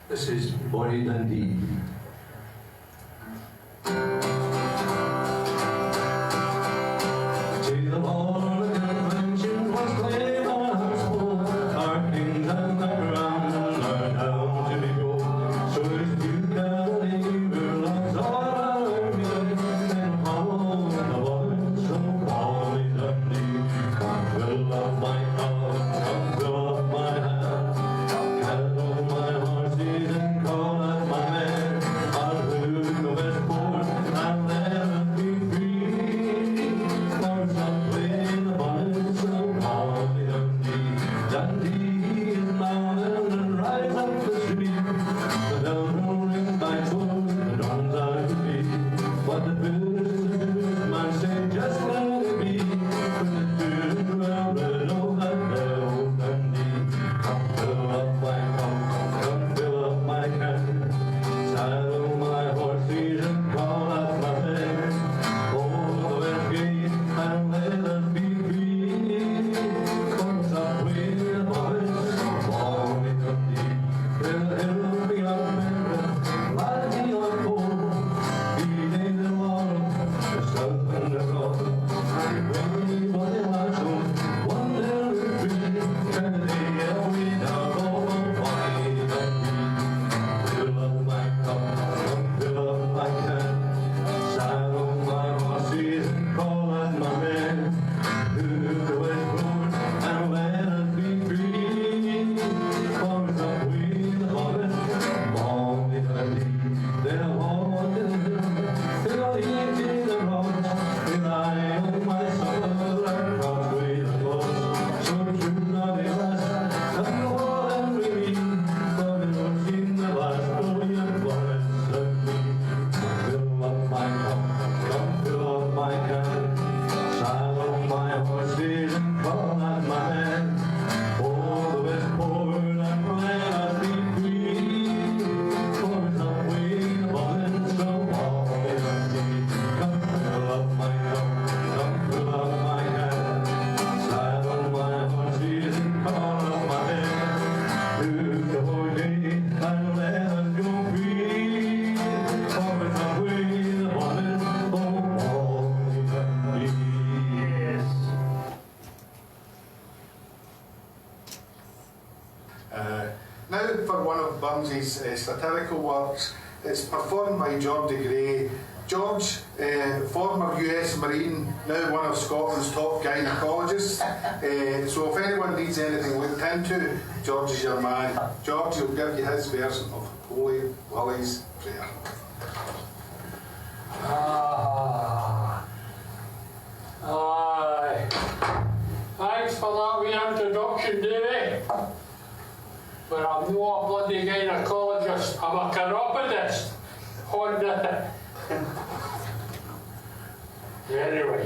This is Bonnie Dundee. To the ball of convention was played on her school, our kings and the crown are down to be gold. So if you got a neighbor loves all our good, then follow the words from Bonnie Dundee. Come fill up my cup, come fill up my hand, cattle my horses and call out my men. I'll hook the westport and let them be free. Come some play the bonnets of Bonnie Dundee. Dundee is mountain and rise up the street. The bells will ring by twelve, the drums are to beat. But the business man say just let it be. When the tune well rid of that bell, Dundee. Come fill up my cup, come fill up my can. Saddle my horses and call out my men. Hold the west gate and let us be free. Come some way the boys of Bonnie Dundee. Will be our men, laddie on board. Be they the warm, the south and the north. And when we body lads home, one there will be. Can they yell me down over Bonnie Dundee? Fill up my cup, come fill up my can. Saddle my horses and call out my men. To the west road and let us be free. Come some way the hobbit, Bonnie Dundee. They'll walk in the hill, they'll eat in the road. Rely on my soul and crossway the close. So true now they last, and go and relieve. Come and watch in the last brilliant moments of me. Fill up my cup, come fill up my can. Saddle my horses and call out my men. Oh, the westport and let us be free. For some way the moments of Bonnie Dundee. Come fill up my cup, come fill up my can. Saddle my horses and call out my men. To the whole day and let us go free. For some way the moments of Bonnie Dundee. Now for one of Burns's satirical works. It's performed by George Gray. George, former US Marine, now one of Scotland's top gynecologists. So if anyone needs anything looked into, George is your man. George will give you his version of Holy Willie's Prayer. Aye. Thanks for that wee introduction, Davey. But I'm no a bloody gynecologist, I'm a chiropodist. Anyway.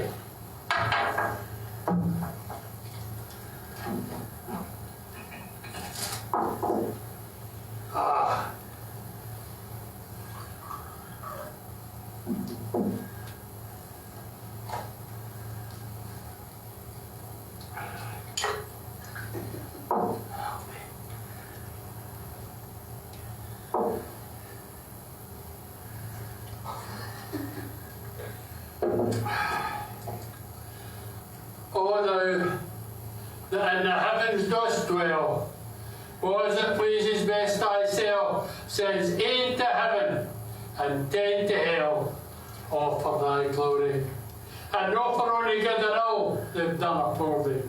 O thou that in the heavens dost dwell, as it pleases best thyself, sends 8 to heaven and 10 to hell, all for thy glory, and not for only good and all they've done it for thee.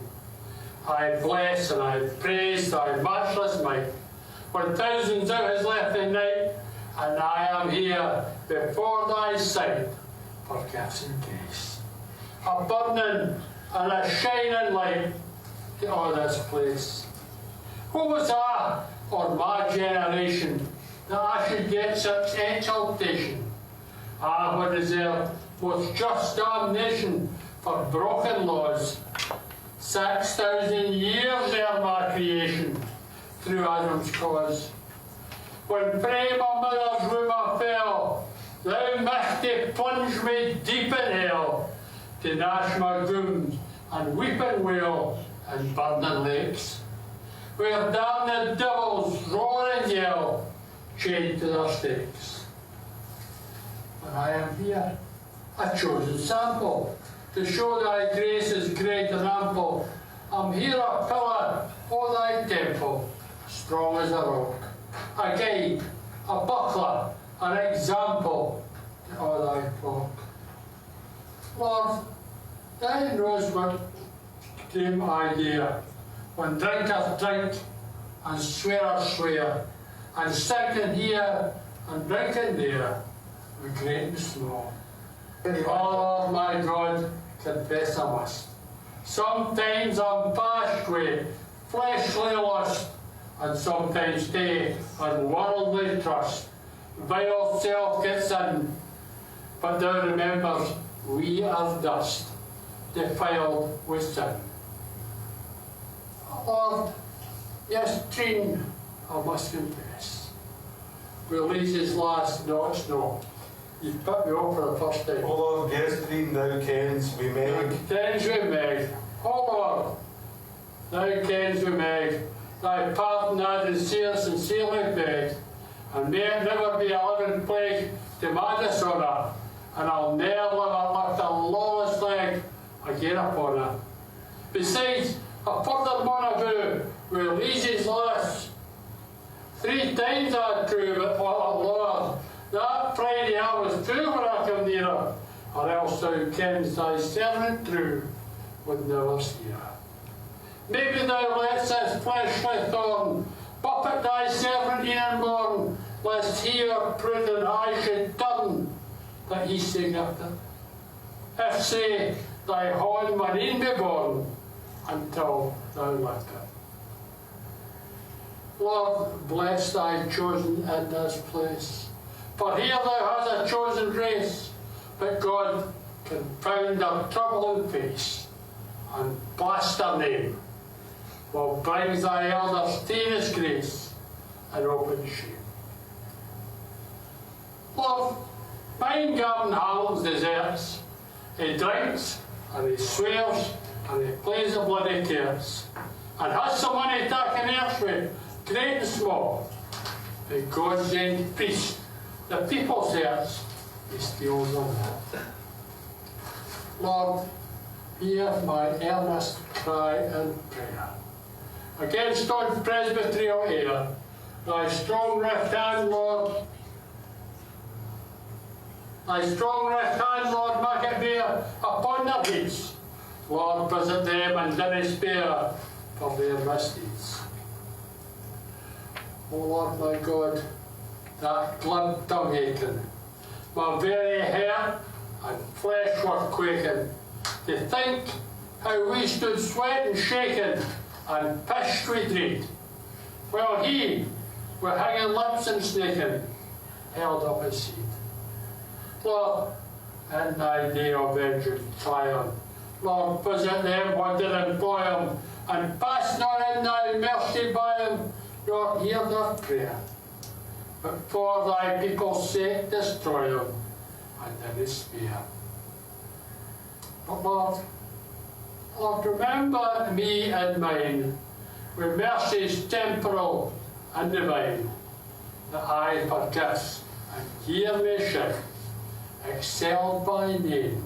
I bless and I praise thy matchless might, when thousands out has left in night, and I am here before thy sight for gifts and case, a burning and a shining light to all this place. Who was I, or my generation, that I should get such exaltation? I would deserve most just damnation for broken laws. 6,000 years ere my creation, through Adam's cause. When frae my mother's womb I fell, thou mighty plunged me deep in hell, to gnash my wounds and weep and wail in burning lakes, where damned devils roar and yell, chained to their stakes. But I am here, a chosen sample, to show thy grace is great and ample. I'm here a pillar o' thy temple, strong as a rock, a guide, a buckler, an example to all thy flock. Lord, thou knows what dream idea, when drinkers drink and swearers swear, and sinking here and drinking there, with great and small. Oh, my God, confess I must. Sometimes I'm pashed with fleshly lust, and sometimes stay on worldly trust. Vile self gets in, but thou remembers we are dust, defiled with sin. Lord, yes, Trine, I must confess, releases last, no, it's no. You put me off for the first time. O Lord, yes, Trine, thou kens we meg. Kens we meg. O Lord, thou kens we meg. Thy pardon I sincerely beg, and may it never be a living plague to my dishonour, and I'll ne'er lift a lawless leg again upon her. Besides, a further monavoo with Lizzie's lass. 3 times I true, but oh Lord, that Friday I was true when I come near her, or else thou kens thy servant true would never see her. Maybe thou lets this fleshly thorn buffet thy servant e'en and morn, lest he or prudent I should turn, that he say after. If say thy horn marine be born, until thou lift it. Lord, bless thy chosen in this place, for here thou hast a chosen race, but God confound their troubling face, and blast their name, while brings thy elders to his grace and open shame. Lord, mine garden Hamilton's deserts, he drinks and he swears and he plays the bloody cares, and has some money taken elsewhere, great and small. The God's own feast, the people's hearts, he steals them all. Lord, hear my earnest cry and prayer. Against on presbyterial air, thy strong left hand, Lord, thy strong left hand, Lord, make it bear upon their heads. Lord, visit them and let spare for their misdeeds. O Lord my God, that glib tongue aching, my very hair and flesh were quaking, to think how we stood sweating, shaking, and pished with dread, while he, with hanging lips and snaking, held up his seat. Lord, in thy day of vengeance triumph, Lord, visit them what did employ them, and pass not in thy mercy by them, nor hear their prayer, but for thy people's sake destroy them, and in despair. But Lord, remember me and mine, with mercies temporal and divine, that I forgive and hear me shout, excelled by name,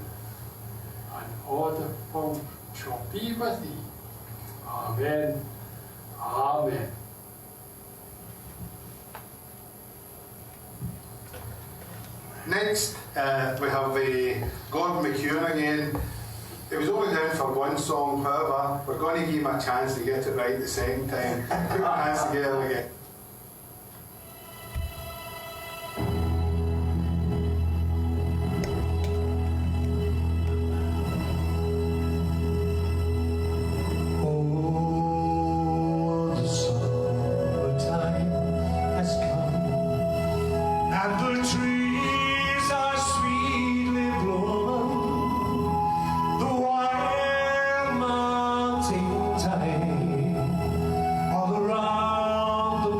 and all the folk shall be with thee. Amen. Amen. Next, we have Gordon McEwen again. It was only down for one song, however, we're going to give him a chance to get it right the second time. Put your hands together again. All around the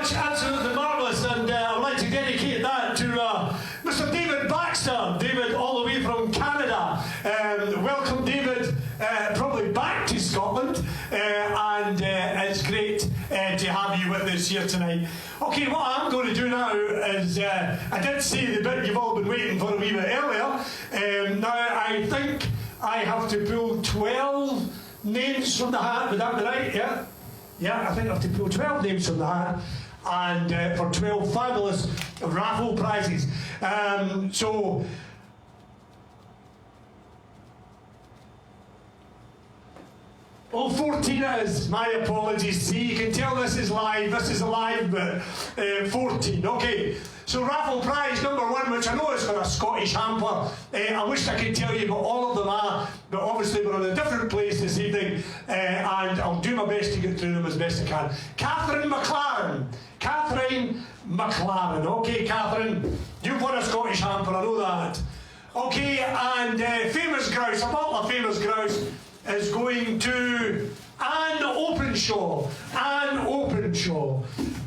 much, absolutely marvellous, and I would like to dedicate that to Mr. David Baxter. David, all the way from Canada. Welcome, David, probably back to Scotland, and it's great to have you with us here tonight. Okay, what I'm going to do now is, I did say the bit you've all been waiting for a wee bit earlier. Now, I think I have to pull 12 names from the hat. Would that be right? Yeah? Yeah, I think I have to pull 12 names from the hat, and for 12 fabulous raffle prizes. So, oh, 14 it is. My apologies. See, you can tell this is live. This is a live bit. 14. Okay. So raffle prize number 1, which I know is got a Scottish hamper. I wish I could tell you what all of them are, but obviously we're in a different place this evening, and I'll do my best to get through them as best I can. Catherine McLaren. Catherine McLaren. Okay, Catherine, you've won a Scottish hamper. I know that. Okay, and famous grouse. A bottle of famous grouse is going to Anne Openshaw. Anne Openshaw.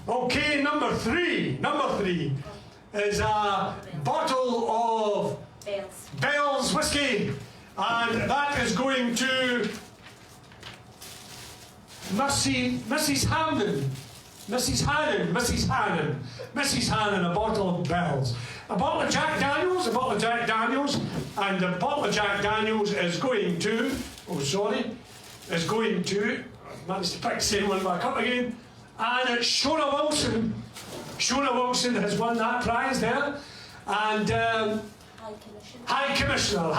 Okay, number 3 is a bottle of Bell's whiskey, and that is going to Mrs. Hamden. Mrs. Hannon, a bottle of Bell's. A bottle of Jack Daniels, and the bottle of Jack Daniels is going to, is going to, I managed to pick the same one back up again, and it's Shona Wilson. Shona Wilson has won that prize there, and High Commissioner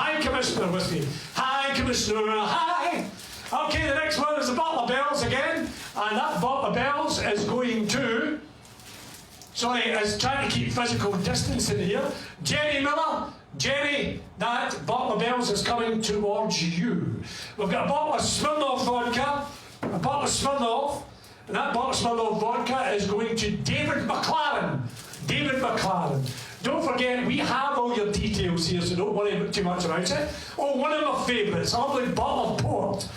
whiskey. High Commissioner, hi! Okay, the next one is a bottle of Bell's again, and that bottle of Bell's is going to, I was trying to keep physical distance in here. Jenny Miller. Jenny, that bottle of Bell's is coming towards you. We've got a bottle of Smirnoff vodka, and that bottle of Smirnoff vodka is going to David McLaren. David McLaren. Don't forget, we have all your details here, so don't worry too much about it. Oh, one of my favourites, a lovely bottle of port.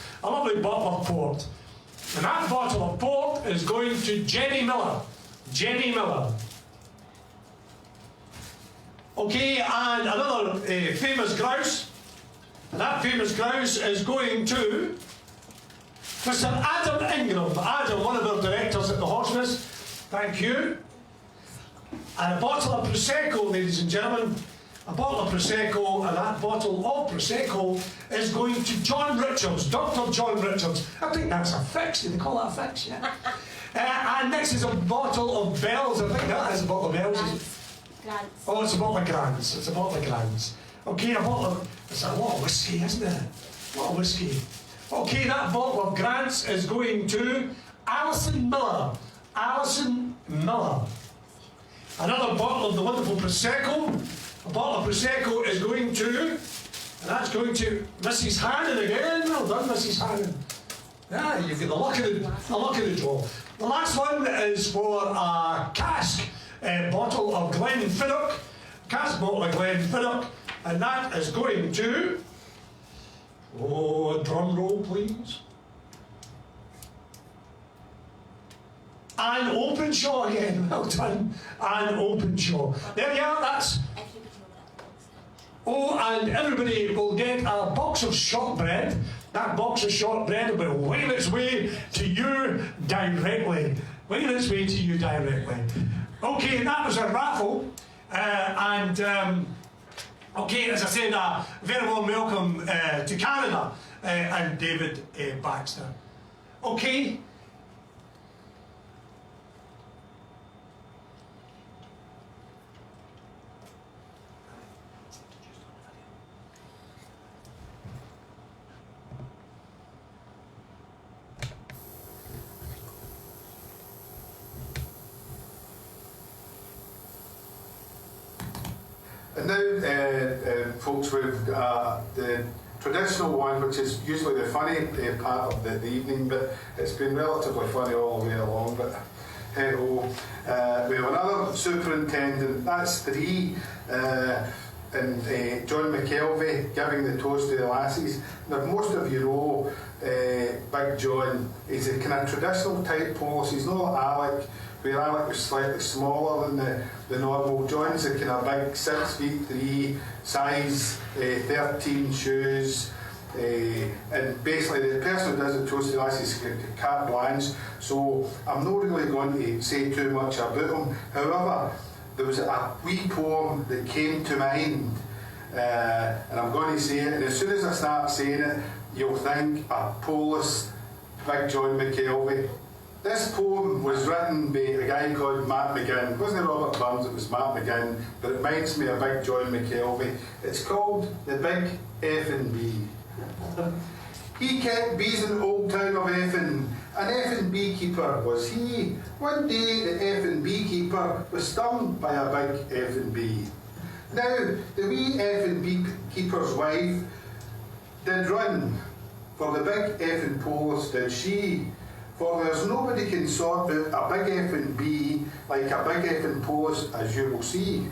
And that bottle of port is going to Jenny Miller. Okay, and another famous grouse. And that famous grouse is going to Mr. Adam Ingram. Adam, one of our directors at the Hospice. Thank you. And a bottle of Prosecco, ladies and gentlemen. A bottle of Prosecco, and that bottle of Prosecco is going to John Richards, Dr. John Richards. I think that's a fix. Do they call that a fix? Yeah. And next is a bottle of Bell's. I think that is a bottle of Bell's. Grants. Oh, it's a bottle of Grants. Okay, it's a lot of whiskey, isn't it? A lot of whiskey. Okay, that bottle of Grants is going to Alison Miller. Another bottle of the wonderful Prosecco. A bottle of Prosecco is going to, and that's going to Mrs. Hannon again. Well done, Mrs. Hannon. Yeah, you've got the luck of the draw. The last one is for a cask bottle of Glenfiddich. And that is going to, a drum roll please. Anne Openshaw again, well done. Anne Openshaw. There you are, that's. Oh, and everybody will get a box of shortbread. That box of shortbread will wave its way to you directly. Okay, that was a raffle. Okay, as I said, a very warm welcome to Canada and David Baxter. Okay. And now, folks, we've got the traditional one, which is usually the funny part of the evening, but it's been relatively funny all the way along. But hey ho, we have another superintendent. That's 3, and John McKelvey giving the toast to the lassies. Now, most of you know Big John. He's a kind of traditional type policy. He's not like Alec, where Alec was slightly smaller than the normal. John's a kind of big 6'3", size 13 shoes. And basically the person who does the toasted ice is carte blanche, so I'm not really going to say too much about him. However, there was a wee poem that came to mind, and I'm going to say it, and as soon as I start saying it, you'll think of Paulus, Big John McKelvey. This poem was written by a guy called Matt McGinn. It wasn't Robert Burns, it was Matt McGinn, but it reminds me of Big John McKelvey. It's called The Big F&B. He kept bees in the old town of Effin. An F&B keeper was he. One day the F&B keeper was stung by a big F&B. Now the wee F&B keeper's wife did run, for the big F&B Paulus did she. For there's nobody can sort out a big F&B like a big F&B Paulus, as you will see.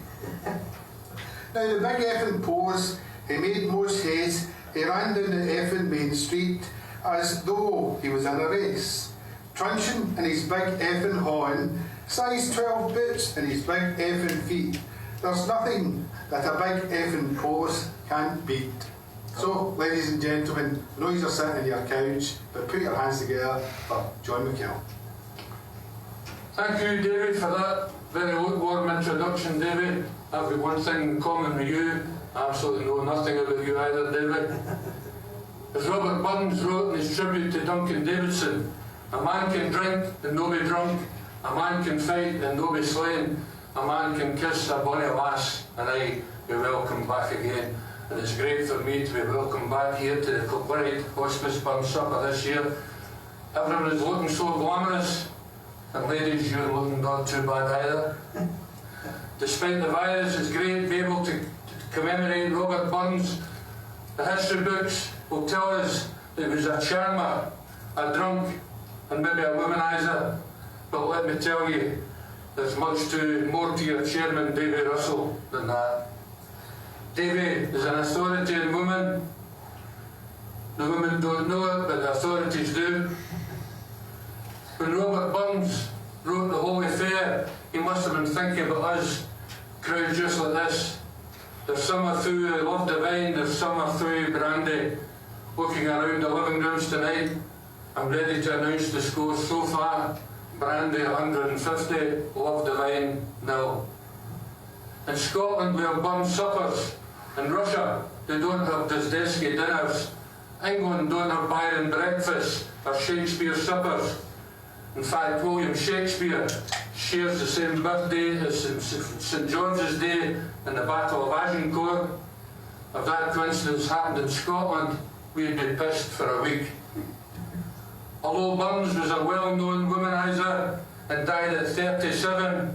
Now the big F&B Paulus, he made most haste. He ran down the effing main street as though he was in a race, truncheon in his big effing horn, size 12 boots in his big effing feet. There's nothing that a big effing Paulus can't beat. So, ladies and gentlemen, I know you're sitting on your couch, but put your hands together for John McKell. Thank you, David, for that very warm introduction, David. I've got one thing in common with you. I absolutely know nothing about you either, David. As Robert Burns wrote in his tribute to Duncan Davidson, a man can drink and no be drunk, a man can fight and no be slain, a man can kiss a bonny lass and I be welcome back again. And it's great for me to be welcome back here to the Kilbryde Hospice Burn Supper this year. Everyone is looking so glamorous, and ladies, you're looking not too bad either. Despite the virus, it's great to be able to commemorate Robert Burns. The history books will tell us that he was a charmer, a drunk, and maybe a womaniser. But let me tell you, there's much more to your chairman, Davy Russell, than that. Davy is an authoritarian woman. The women don't know it, but the authorities do. When Robert Burns wrote The Holy Fair, he must have been thinking about us, crowd just like this. There's some through love divine, there's some through brandy. Looking around the living rooms tonight, I'm ready to announce the score so far. Brandy 150, love divine 0. In Scotland we have Burn suppers. In Russia they don't have Dostoevsky dinners. England don't have Byron breakfasts or Shakespeare suppers. In fact, William Shakespeare shares the same birthday as St George's Day in the Battle of Agincourt. If that coincidence happened in Scotland, we'd be pissed for a week. Although Burns was a well-known womaniser and died at 37,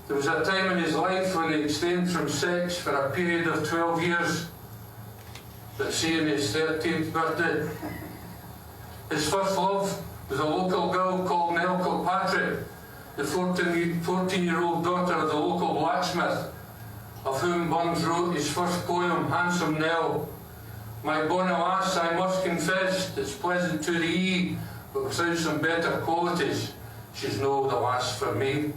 there was a time in his life when he abstained from sex for a period of 12 years, but seeing his 13th birthday. His first love was a local girl called Nell Kilpatrick, the 14-year-old daughter of the local blacksmith, of whom Burns wrote his first poem, Handsome Nell. My bonny lass, I must confess, it's pleasant to the eye, but without some better qualities, she's no the lass for me.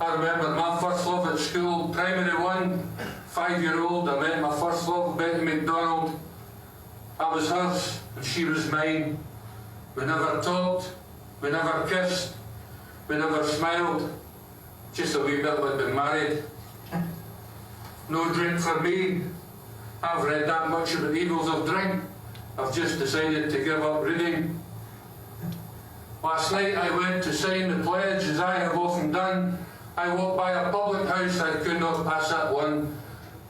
I remember my first love at school, primary 1, 5-year-old, I met my first love, Betty MacDonald. I was hers, and she was mine. We never talked, we never kissed, we never smiled, just a wee bit like being married. No drink for me. I've read that much about the evils of drink. I've just decided to give up reading. Last night I went to sign the pledge, as I have often done. I walked by a public house, I could not pass that one.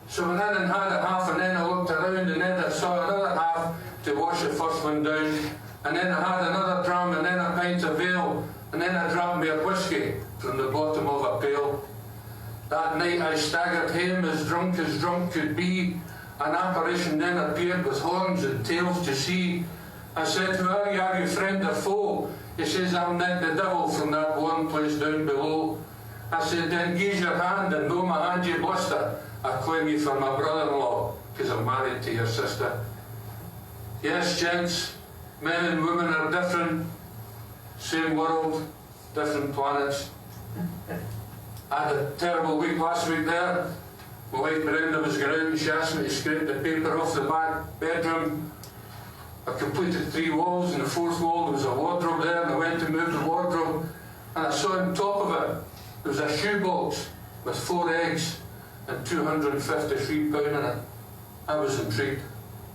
So I went in and had it half, and then I looked around, and then I saw another half to wash the first one down. And then I had another dram, and then a pint of ale, and then I drank me a whisky from the bottom of a pail. That night I staggered home as drunk could be. An apparition then appeared with horns and tails to see. I said, who are you friend or foe? He says, I'm Nick the devil from that one place down below. I said, then give your hand and know my hand you bluster. I claim you for my brother-in-law, because I'm married to your sister. Yes, gents, men and women are different. Same world, different planets. I had a terrible week last week there. My wife Miranda was going out and she asked me to scrape the paper off the back bedroom. I completed 3 walls, and the 4th wall there was a wardrobe there, and I went to move the wardrobe, and I saw on top of it there was a shoebox with 4 eggs and £253 in it. I was intrigued.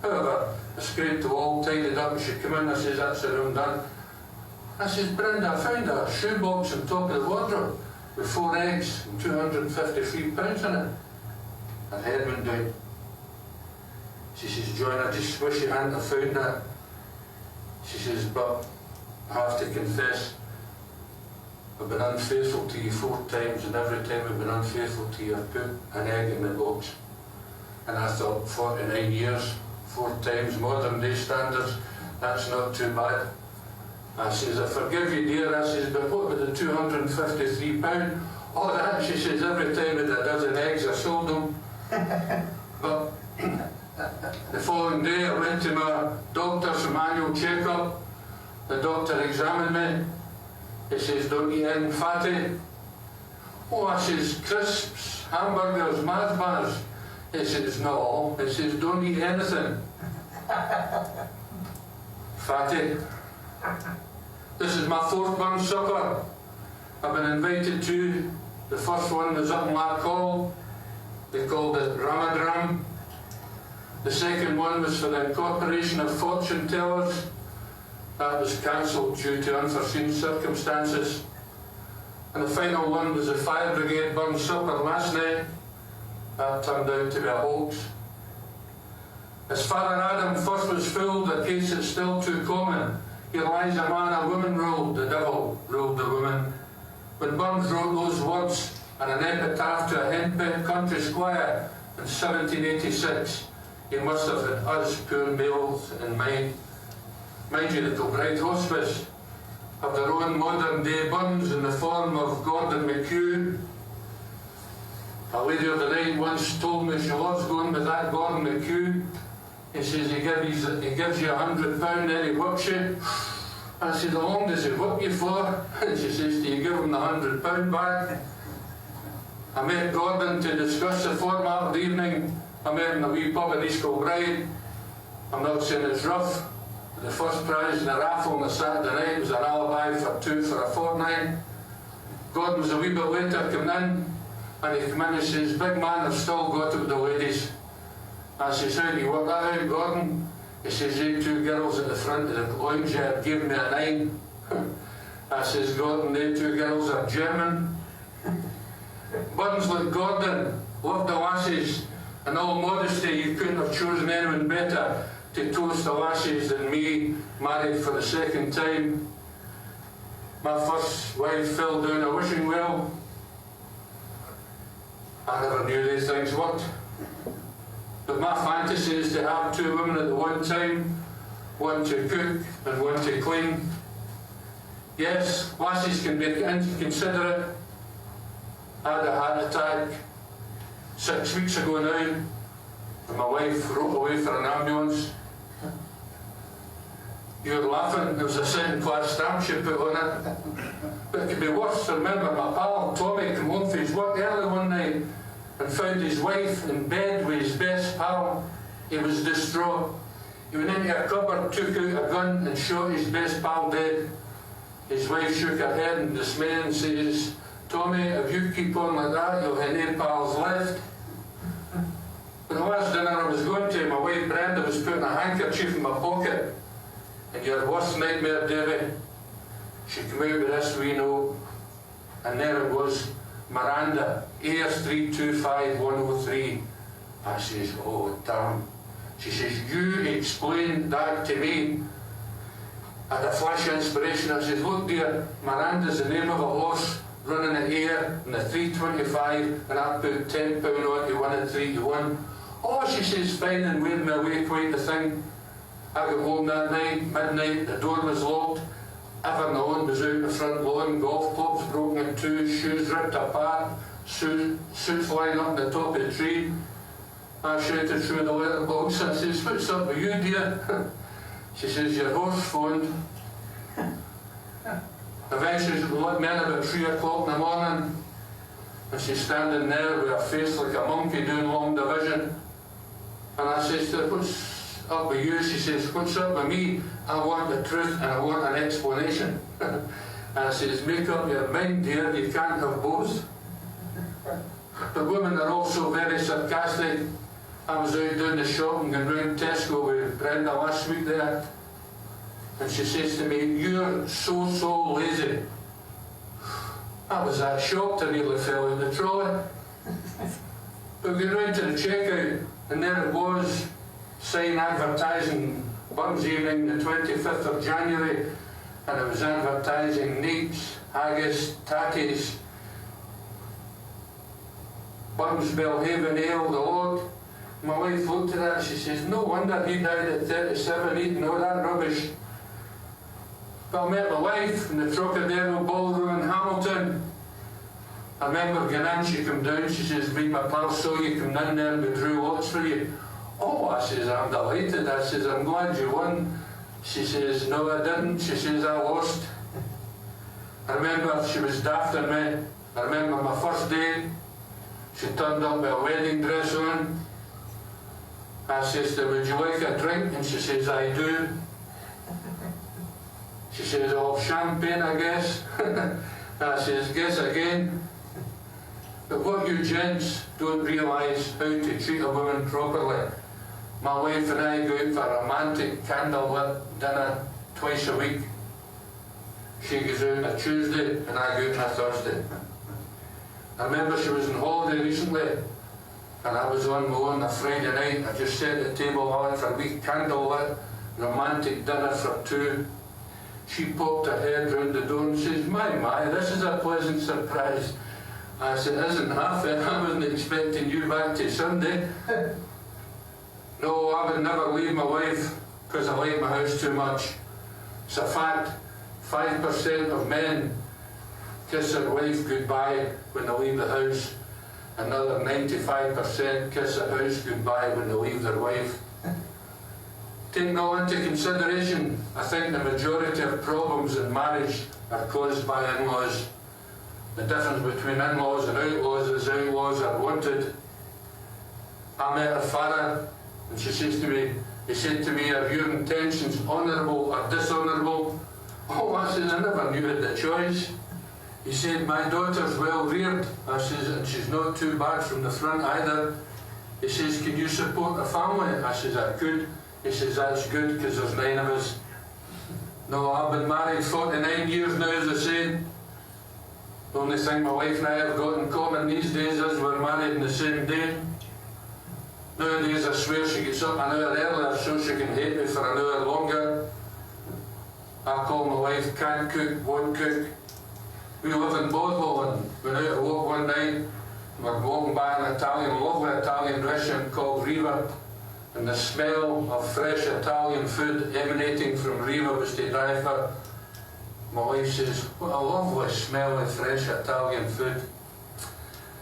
However, I scraped the wall, tidied up, and she came in, I says, that's the room done. I says, Brenda, I found a shoebox on top of the wardrobe with 4 eggs and £253 in it. Her head went down. She says, John, I just wish you hadn't have found that. She says, but I have to confess, I've been unfaithful to you 4 times, and every time I've been unfaithful to you, I've put an egg in the box. And I thought, 49 years, 4 times, modern day standards, that's not too bad. I says, I forgive you, dear. I says, but what about the £253? Oh, that, she says, every time I did a dozen eggs, I sold them. But the following day, I went to my doctor's annual check-up. The doctor examined me. He says, don't eat anything fatty. Oh, I says, crisps, hamburgers, Mars bars. He says, not all. He says, don't eat anything fatty. This is my 4th burn supper. I've been invited to. The first one was up in Larkhall. They called it Ramadan. The second one was for the incorporation of fortune tellers. That was cancelled due to unforeseen circumstances. And the final one was the Fire Brigade burn supper last night. That turned out to be a hoax. As Father Adam first was fooled, a case that's still too common. Here lies a man a woman ruled, the devil ruled the woman. When Burns wrote those words and an epitaph to a henpecked country squire in 1786, he must have had us poor males in mind. Mind you, the Kilbryde Hospice have their own modern day Burns in the form of Gordon McHugh. A lady of the night once told me she loves going with that Gordon McHugh. He says he gives you £100, then he whips you. I said, how long does he whip you for? And she says, do you give him the £100 back? I met Gordon to discuss the format of the evening. I met him in a wee pub in East Kilbride. I'm not saying it's rough. The first prize in the raffle on the Saturday night was an alibi for 2 for a fortnight. Gordon was a wee bit later coming in, and he came in and says, big man, I've still got it with the ladies. I says, how do you work that out, Gordon? He says, they 2 girls at the front of the lounge had given me a 9. I says, Gordon, they 2 girls are German. Buttons like Gordon loved the lasses. In all modesty, you couldn't have chosen anyone better to toast the lasses than me, married for the 2nd time. My first wife fell down a wishing well. I never knew these things worked. But my fantasy is to have 2 women at the one time, one to cook and one to clean. Yes, lasses can be inconsiderate. I had a heart attack 6 weeks ago now, and my wife wrote away for an ambulance. You're laughing, there was a 2nd-class stamp she put on it. But it could be worse. Remember, my pal Tommy came home from his work early one night and found his wife in bed with his best pal. He was distraught. He went into a cupboard, took out a gun and shot his best pal dead. His wife shook her head in dismay and says, Tommy, if you keep on like that, you'll have no pals left. But the last dinner I was going to, my wife Brenda was putting a handkerchief in my pocket. And your worst nightmare, Davy, she came out with this wee note, and there it was, Miranda, AS 325103. I says, oh damn. She says, you explained that to me. I had a flash of inspiration. I says, look dear, Miranda's the name of a horse running at air in the 325, and I put £10 on to win at 3 to 1. Oh, she says, fine, and waved me away quite the thing. I got home that night, midnight, the door was locked. Ever known was out the front lawn, golf clubs broken in 2, shoes ripped apart, suits lying up on the top of the tree. I shouted through the letterbox. I says, what's up with you, dear? She says, your horse phoned. Eventually she looked me in about 3 o'clock in the morning, and she's standing there with her face like a monkey doing long division. And I says to her, what's up with you? She says, what's up with me? I want the truth and I want an explanation. And I says, make up your mind, dear, you can't have both. The women are also very sarcastic. I was out doing the shopping and round Tesco with Brenda last week there, and she says to me, you're so lazy. I was that shocked I nearly fell out the trolley. But we went round to the checkout, and there it was, sign advertising Burns Evening the 25th of January, and it was advertising neeps, haggis, tatties, Burns Belhaven Ale, the lot. My wife looked at that and she says, no wonder he died at 37 eating all that rubbish. But I met my wife in the Trocadero Ballroom in Hamilton. I remember going in, she come down, she says, me, my pal saw you come down there and we drew lots for you. Oh, I says, I'm delighted. I says, I'm glad you won. She says, no, I didn't. She says, I lost. I remember she was daft on me. I remember my first day. She turned up with a wedding dress on. I says to her, would you like a drink? And she says, I do. She says, oh, champagne, I guess. I says, guess again. But what you gents don't realise how to treat a woman properly. My wife and I go out for a romantic candlelit dinner twice a week. She goes out on a Tuesday and I go out on a Thursday. I remember she was on holiday recently and I was on my own a Friday night. I just set the table out for a wee candlelit romantic dinner for two. She popped her head round the door and says, my, this is a pleasant surprise. I said, isn't half it. I wasn't expecting you back to Sunday. No, I would never leave my wife because I like my house too much. It's a fact. 5% of men kiss their wife goodbye when they leave the house. Another 95% kiss their house goodbye when they leave their wife. Taking all into consideration, I think the majority of problems in marriage are caused by in-laws. The difference between in-laws and outlaws is outlaws are wanted. I met her father and she says to me, he said to me, are your intentions honourable or dishonourable? Oh, I said, I never knew it the choice. He said, my daughter's well reared. I says, and she's not too bad from the front either. He says, can you support a family? I says, I could. He says, that's good because there's 9 of us. No, I've been married 49 years now, as I said. The only thing my wife and I have got in common these days is we're married on the same day. Nowadays I swear she gets up an hour earlier so she can hate me for an hour longer. I call my wife can't cook, won't cook. We live in Bothwell and went out to walk one night. We're walking by an lovely Italian restaurant called Riva, and the smell of fresh Italian food emanating from Riva was to die for. My wife says, what a lovely smell of fresh Italian food.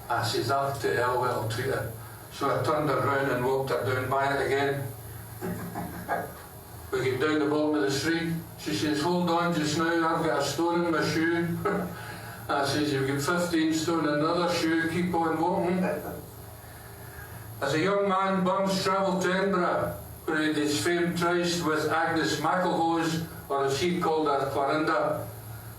I says, up to hell, I'll treat her. So I turned her round and walked her down by it again. We get down the bottom of the street. She says, hold on just now, I've got a stone in my shoe. I says, you've got 15 stone in another shoe, keep on walking. As a young man, Burns travelled to Edinburgh, where he had his fame traced with Agnes McElhose, or as he called her, Clarinda.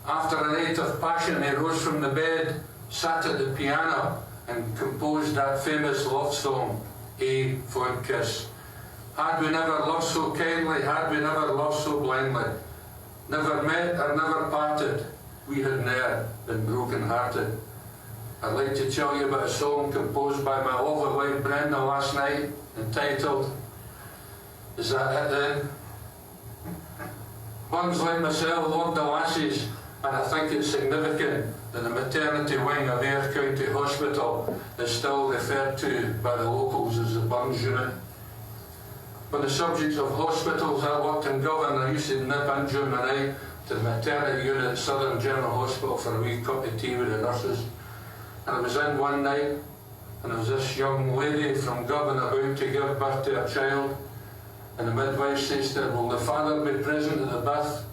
After a night of passion, he rose from the bed, sat at the piano, and composed that famous love song, A Fond Kiss. Had we never loved so kindly, had we never loved so blindly, never met or never parted, we had ne'er been broken-hearted. I'd like to tell you about a song composed by my lovely wife Brenda last night, entitled, Is That It Then? Burns, like myself, loved the lassies, and I think it's significant that the maternity wing of Ayr County Hospital is still referred to by the locals as the Burns unit. On the subject of hospitals, I worked in Govan. I used to nip in during the night to the maternity unit at Southern General Hospital for a wee cup of tea with the nurses. And I was in one night, and there was this young lady from Govan about to give birth to a child. And the midwife says to her, will the father be present at the birth?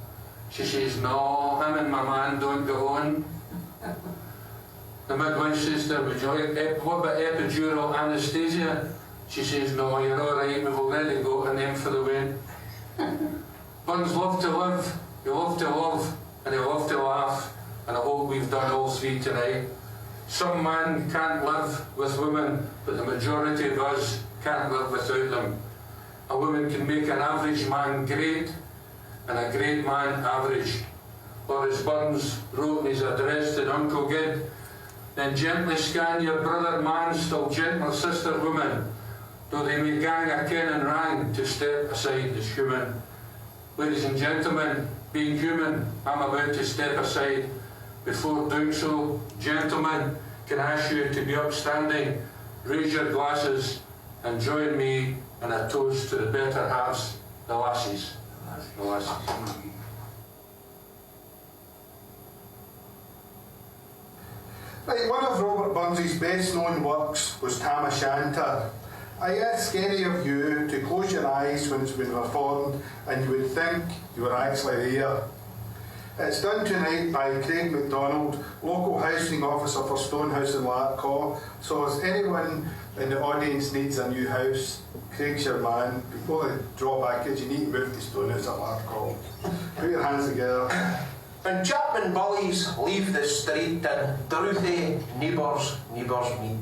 She says, no, him and my man don't go on. The midwife says to her, would you like, what about epidural anaesthesia? She says, no, you're all right, we've already got a name for the wedding. Burns love to live, you love to love, and you love to laugh, and I hope we've done all three tonight. Some men can't live with women, but the majority of us can't live without them. A woman can make an average man great, and a great man average. Or as Burns wrote in his address to Uncle Gid, then gently scan your brother man, still gentler sister woman, though they may gang a ken and rang to step aside as human. Ladies and gentlemen, being human, I'm about to step aside. Before doing so, gentlemen, can I ask you to be upstanding, raise your glasses, and join me in a toast to the better halves, the lassies. The lassies. Right, one of Robert Burns's best known works was Tam O'Shanter. I ask any of you to close your eyes when it's been performed and you would think you were actually there. It's done tonight by Craig MacDonald, local housing officer for Stonehouse in Larkhaw. So if anyone in the audience needs a new house, Craig's your man. Before the drawback is you need to move to Stonehouse at Larkhaw. Put your hands together. When Chapman bullies leave the street and drouthy neighbours meet,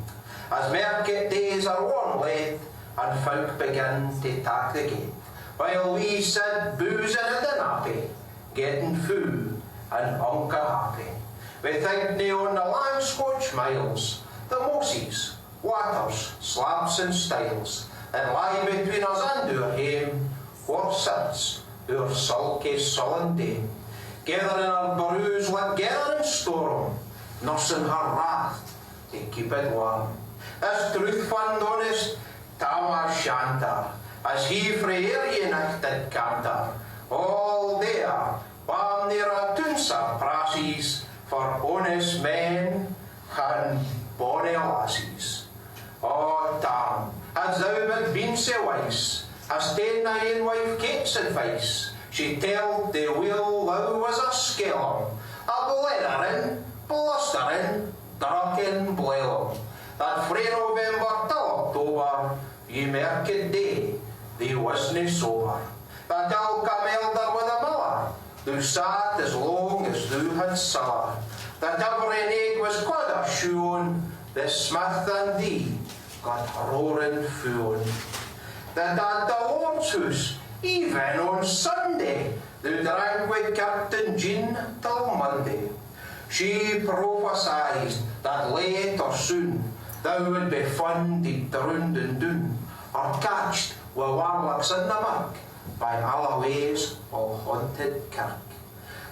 as market days are worn late and folk begin to tack the gate, while we sit boozing in the nappy, getting food and unca happy. We think nae on the lang Scotch miles, the Moses, Waters, Slaps and Styles, and lie between us and our hame, where sits our sulky sullen dame, gathering our brews like gathering storm, nursing her wrath to keep it warm. This truth-fond honest Tam O'Shanter, as he frae ere nichted canter, all there, while near a toonsa prassies, for honest men and bonny lassies. Oh, Tam, as thou but been so wise, as ta'en thy ain wife Kate's advice, she telled thee well thou was a skellum, a blethering, blustering, drucken blellum, that frae November till October, ye market day, thee wasna sober. That thou come elder with a miller, thou sat as long as thou had siller. That every egg was quite a shoon, the smith and thee got roaring foon. That at the Lord's house, even on Sunday, thou drank with Captain Jean till Monday. She prophesied that late or soon thou would be funded round and doon, or catched wi' warlocks in the muck by Alloway's all haunted kirk.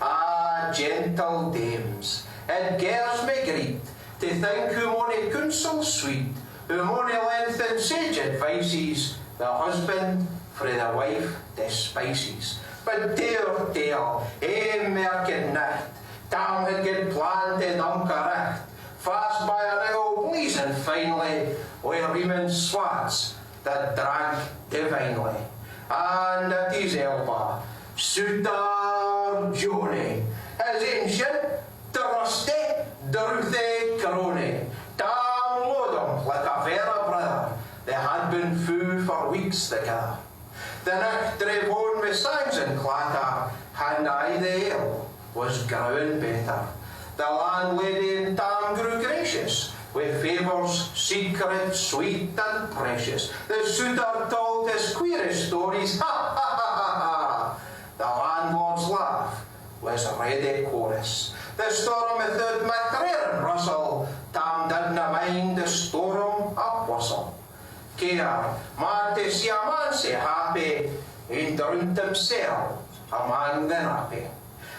Ah, gentle dames, it gars me greet to think who mony counsel sweet, who mony lengthen sage advices, the husband frae the wife despises. But tale, merkin night, Tam had get planted unca richt, fast by a ring blazing finely, where women swats that drank divinely. And at his elbow, Suitor Johnny, his ancient, the rusty, drouthy crony, Tam Lodom like a vera brother, they had been fou for weeks together. The night drave on with songs and clatter, and I the ale was growing better. The landlady in Tam grew gracious, with favours secret, sweet and precious. The suitor told his queerest stories, ha ha ha ha ha. The landlord's laugh was ready chorus. The storm without McRae and Russell, Tam didna mind the storm a whistle. Care, man to see a man say happy, and drowned himself among the nappy.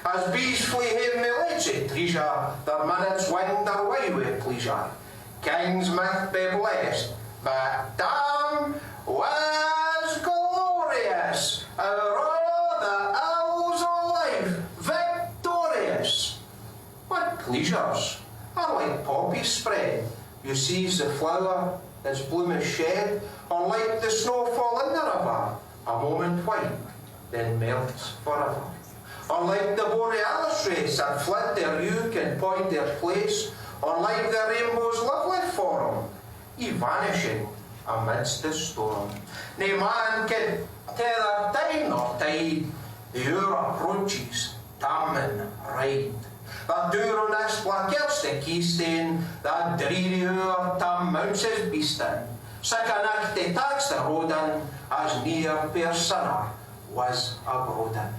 As bees flee him me leged treasure, their minutes wind their way with pleasure. Kings might be blessed, but Tam was glorious, o'er all the ills of life victorious. What pleasures are like poppies spread, you seize the flower, its bloom is shed, or like the snowfall in the river, a moment white, then melts forever. Unlike the Borealis race that flit their uke and point their place, or like the rainbow's lovely form, ye vanishing amidst the storm. Nae man can tether time nor tide, the hour approaches, damn ride. That door on this blackest the keystone, that dreary hour tam mounts his beastin. Sick a night they tax the road in, as near per sinner was abroad in.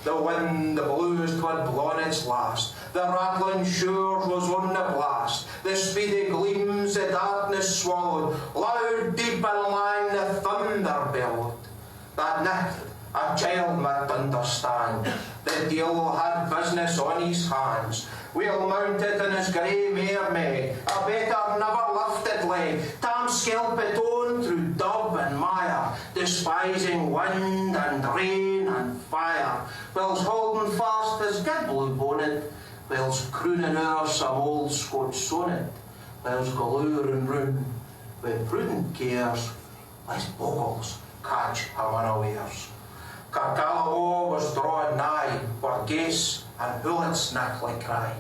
The wind, the blues, 'twould blown its last. The rattling shores was on the blast. The speedy gleams, the darkness swallowed. Loud, deep and lang, the thunder bellowed. That night, a child might understand. The deil had business on his hands. Well mounted in his grey mare Meg, a better never lifted leg. Tam skelpit on through dub and mire, despising wind and rain and fire. Whilst holding fast his good blue bonnet, whilst crooning o'er some old Scotch sonnet, whilst galour and rune, with prudent cares, lest boggles catch him unawares. Carcalawo was drawing nigh, where geese and bullets nickly cry.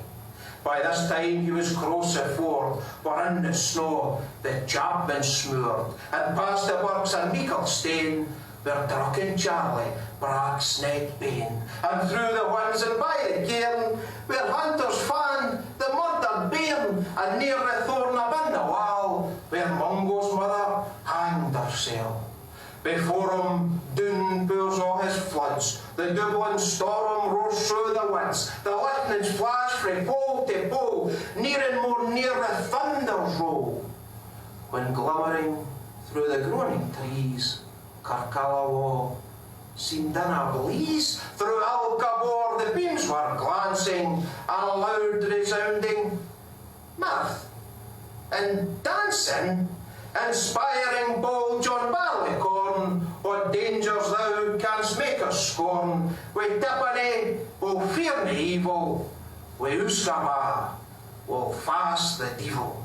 By this time he was close afore, where in the snow the chapmen smoored, and past the works and meikle stain, where drunken Charlie brak snake bane, and through the winds and by the cairn, where hunters fan the murdered bairn, and near the thorn abin the wall, where Mungo's mother hanged hersel. Before him, doon pours all his floods. The Dublin storm roars through the winds. The lightnings flash frae pole to pole, near and more near the thunders roll. When glimmering through the groaning trees, Carcalawo seemed in a blaze. Through Alcabor the beams were glancing, and a loud resounding mirth and dancing, inspiring bold John Barleycorn. What dangers thou canst make us scorn, with Tippany will fear nae evil, with Uskama will fast the devil.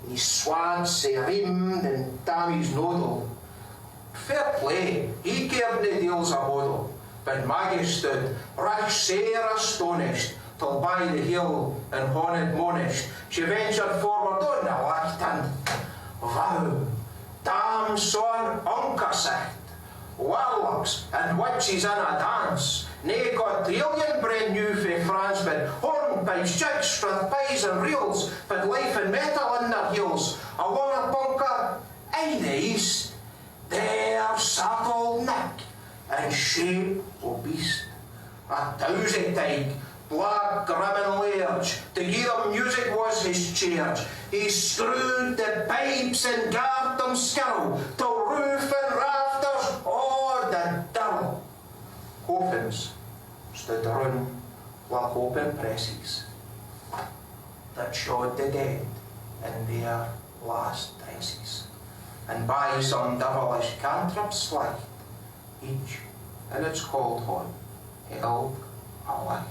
His swans sae rimmed and Tammy's nodal. Fair play, he cared nae deals a model, but Maggie stood rich sair astonished, till by the hill and haunted Monish she ventured forward on the licht hand. Vow, damn son uncasicht, warlocks and witches in a dance, nae got alien brand new fae France, but hornpipes, jigs, strathpies and reels, but life and metal in their heels. Along a bunker, aye the east, there sat old Nick, in shape o' beast. A towsy tyke, black, grim and large, to give them music was his charge. He screwed the pipes and garbed them skirl, till roof and rafters awed and dirl. Coffins stood round like open presses that showed the dead in their last dresses, and by some devilish cantrip sleight, each in its cold horn held a light,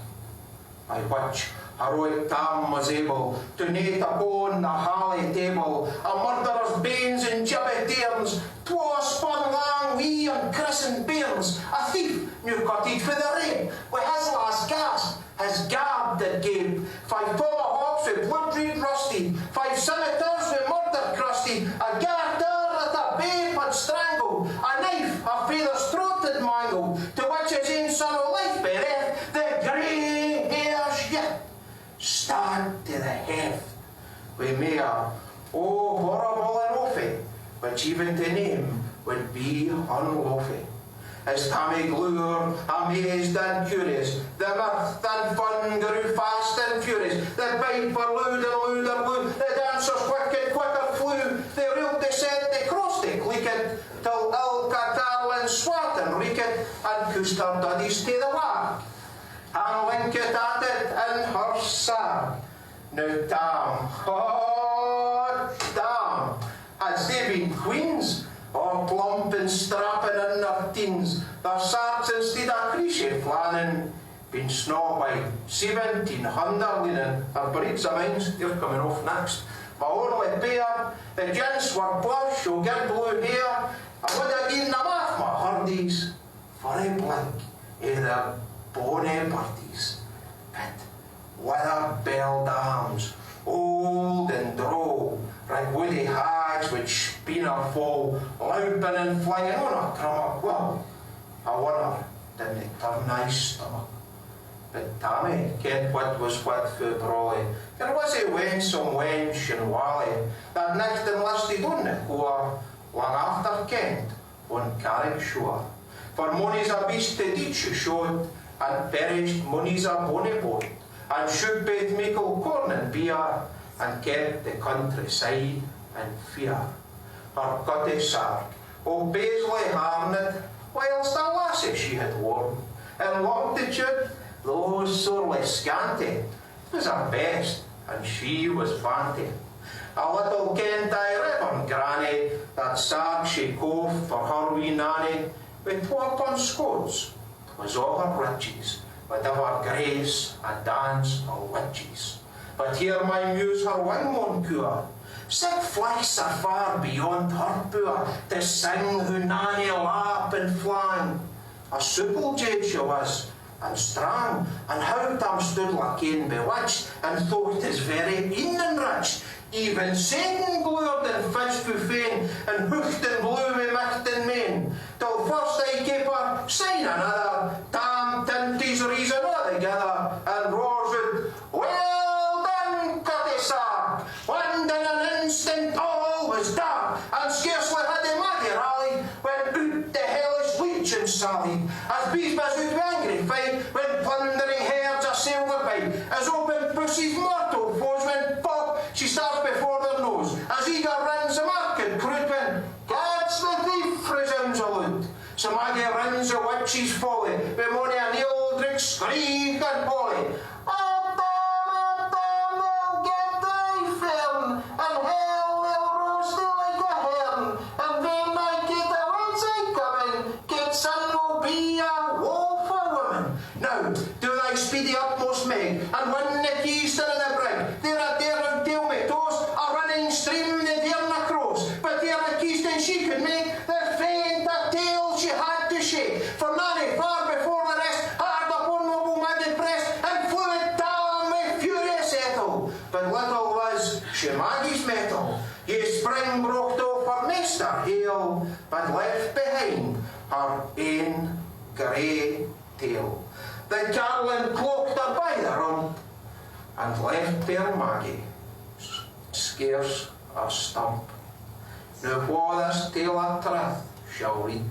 by which heroic Tam was able to nate upon the halley table a murderer's banes and gibbet terms, twas spun lang wee and christened bairns. A thief new cottage for the rape, with his last gasp, his gab did gape. 5 tomahawks with blood red rusty, 5 scimitars with murder crusty, a garter that a babe had strangled, a knife a feather's throat had mangled, to which his own son o' life bereft, the grey hairs yet stand to the heft, with mere, oh horrible and awful, which even to name would be unlawful. As Tammy Glure, amazed and curious, the mirth and fun grew fast and furious, the piper loud and louder blew, the dancers quick and quicker flew, they reeled, they set, they crossed, they clicked, till Ilka, Carlin, Swart and Reekit, and pushed her duddies to the whack, and linked at it in her sang. Now Tam, oh Tam, had they been queens, or plump and strapping in their teens, their sarks instead of creasy flanning, been snaw by 1700 linen. Her breeds of mines, they're coming off next. My only pair, the gents were blush, o' good blue hair. I would have given them off my hardies for a blink of their bonny birdies, but weather-belled arms, old and droll, like woody hags which spin or fall, louping and flinging on a crummock. Well, I wonder, didn't it turn nice stomach? But Tammy kent what was what for brawly. There was a winsome wench in Wally that nicked and listed on the core, long after kent on Carrick shore. For money's a beast to ditch you showed, and perished money's a bonny boat, and should bait meikle corn and beer, and kept the countryside in fear. Her gutty sark, o Paisley harned, whilst a lassie she had worn, in longitude, though sorely scanty, was her best, and she was vanity. A little kent I reverend granny, that sark she cove for her wee nanny, with 12 scots, 'twas all her riches, with ever grace and dance or witches. But here my muse her wing won't cure, sick flights are far beyond her poor, to sing who nanny lap and flang. A supple jade she was, and strong, and how Tam stood like ane bewitched, and thought his very e'en rich. Even Satan glowered and fished fu fain, and hooked and blew wi' micht and main, till first I keep her, sign another, Tam tint his reason all together, and roars out, "Well done, Cutty Sark!" And in an instant all was dark, and scarcely had the Maggie rallied, when out the hellish legion sallied, as bees buzz out with angry fight, when plundering herds assail their bite, as open pussy's mortal foes, when pop she starts before their nose, as eager runs the market crude, when "Catch the thief!" resounds a loot. So Maggie runs the witch's folly, with money and Eldrick screech and polly. They'll get thy fern, and hell they'll roast thee like a hern, and then I get the whence I coming, get son will be a woeful woman. Now, do thy speedy utmost make, and win the keys to the brig. There a dare and tail me toast, a running stream the dare na cross, but there the keys then she could make, the faint a tail she had to shake. For Nanny, far before the rest, hard upon noble madded breast, and flew it down with furious ettle. But little was she Maggie's mettle, ye spring broke off her nest her hail, but left behind her ain grey tail. The Carlin cloaked her by the rump, and left bare Maggie scarce a stump. Now wha this tale of truth shall read,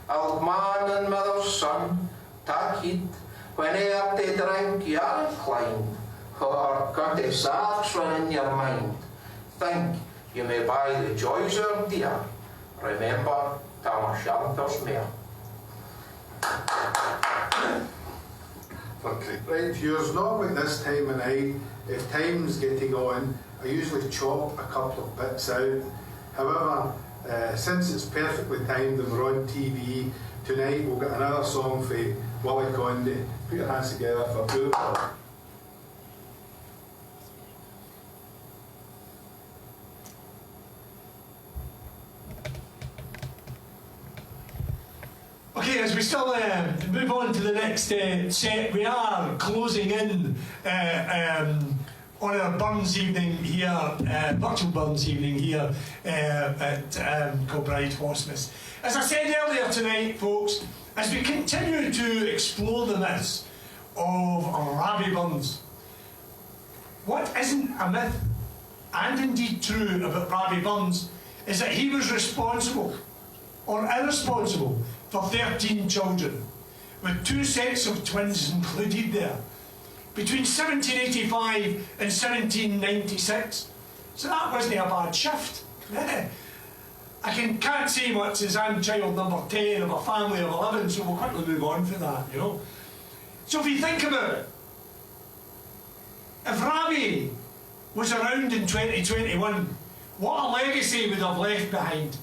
old man and mother's son, tak heed, whene'er they drink ye are inclined, or Cutty Sarks run in your mind. Think you may buy the joys of dear, remember Tam O'Shanter's mare. For right viewers, normally this time of night, if time's getting on, I usually chop a couple of bits out. However, since it's perfectly timed and we're on TV, tonight we'll get another song for Willie Condy. Put your hands together for Bill. Okay, as we still move on to the next set, we are closing in on our Burns evening here, virtual Burns evening here at Kilbryde Hospice. As I said earlier tonight, folks, as we continue to explore the myths of Rabbie Burns, what isn't a myth, and indeed true, about Rabbie Burns is that he was responsible or irresponsible for 13 children, with 2 sets of twins included there, between 1785 and 1796. So that wasn't a bad shift. I can't say much as I'm child number 10 of a family of 11, so we'll quickly move on for that, you know. So if you think about it, if Rabbie was around in 2021, what a legacy would have left behind.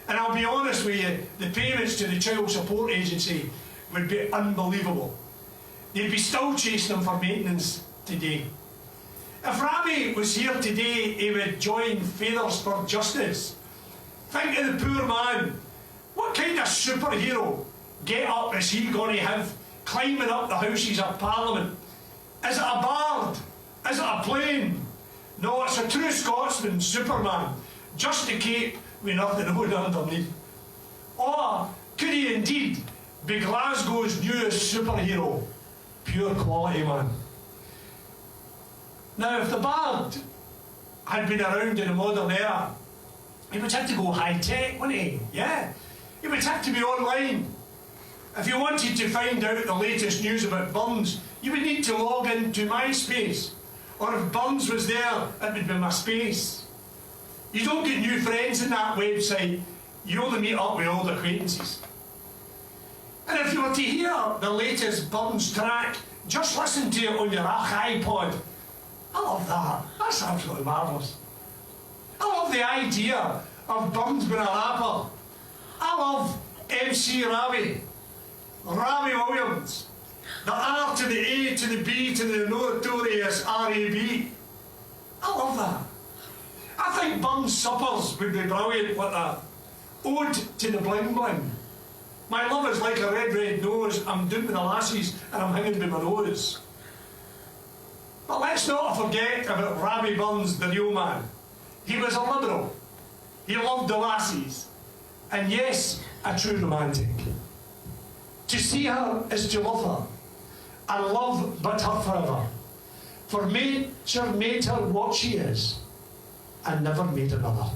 And I'll be honest with you, the payments to the Child Support Agency would be unbelievable. They'd be still chasing them for maintenance today. If Rabbie was here today, he would join Fathers for Justice. Think of the poor man. What kind of superhero get-up is he going to have climbing up the Houses of Parliament. Is it a bard? Is it a plane? No, it's a true Scotsman, Superman, just a cape with nothing on underneath. Or could he indeed be Glasgow's newest superhero? Pure quality, man. Now, if the bard had been around in the modern era, he would have to go high-tech, wouldn't he? Yeah. He would have to be online. If you wanted to find out the latest news about Burns, you would need to log into MySpace. Or if Burns was there, it would be my space. You don't get new friends in that website. You only meet up with old acquaintances. And if you were to hear the latest Burns track, just listen to it on your iPod. I love that. That's absolutely marvellous. I love the idea of Burns being a rapper. I love MC Ravi Williams. The R to the A to the B to the notorious R-A-B. I love that. I think Burns suppers would be brilliant with that. Ode to the bling bling. My love is like a red, red nose. I'm doing with the lassies and I'm hanging by my nose. But let's not forget about Ravi Burns, the real man. He was a liberal. He loved the lassies. And yes, a true romantic. To see her is to love her, and love but her forever. For nature made her what she is, and never made another.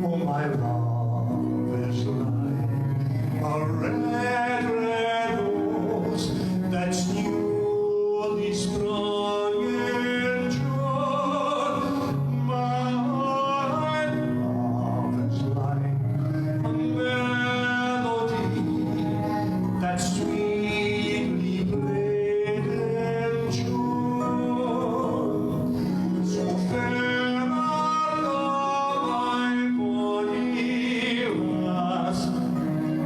Oh, my love is like a red, red rose that's newly sprung in June. My love is like a melody that's sweetly played in June. So fair my bonny lass,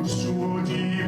so deep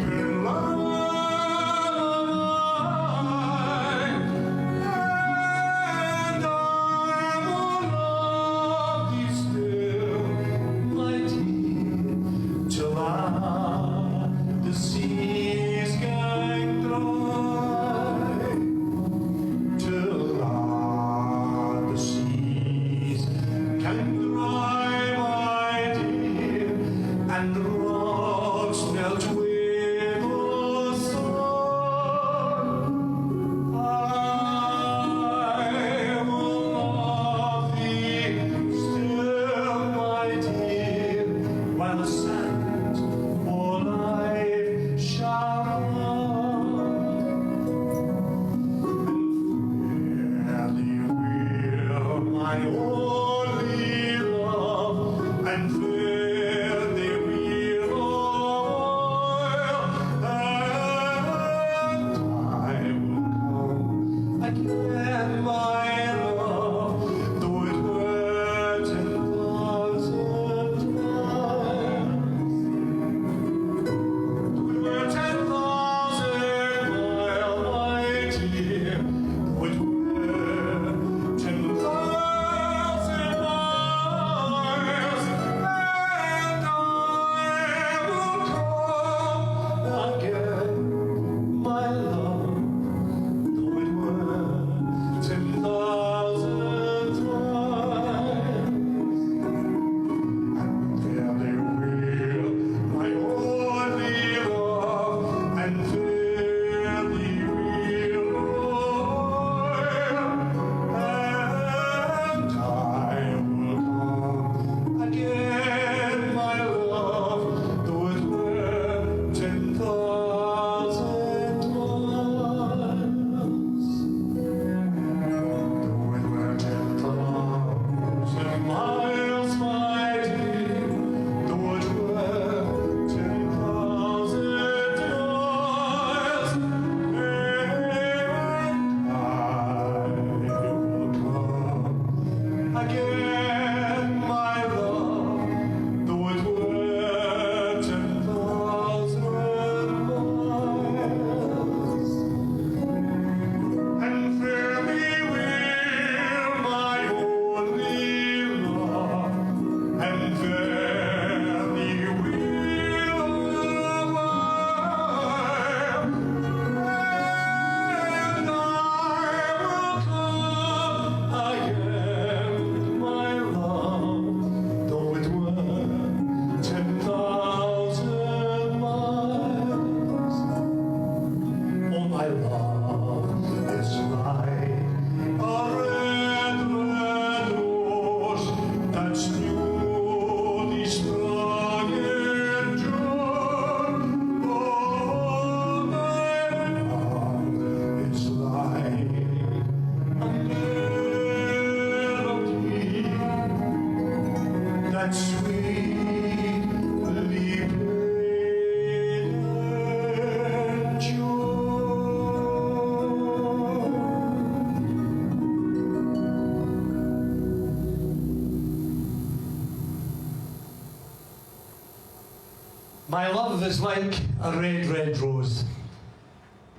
My love is like a red, red rose.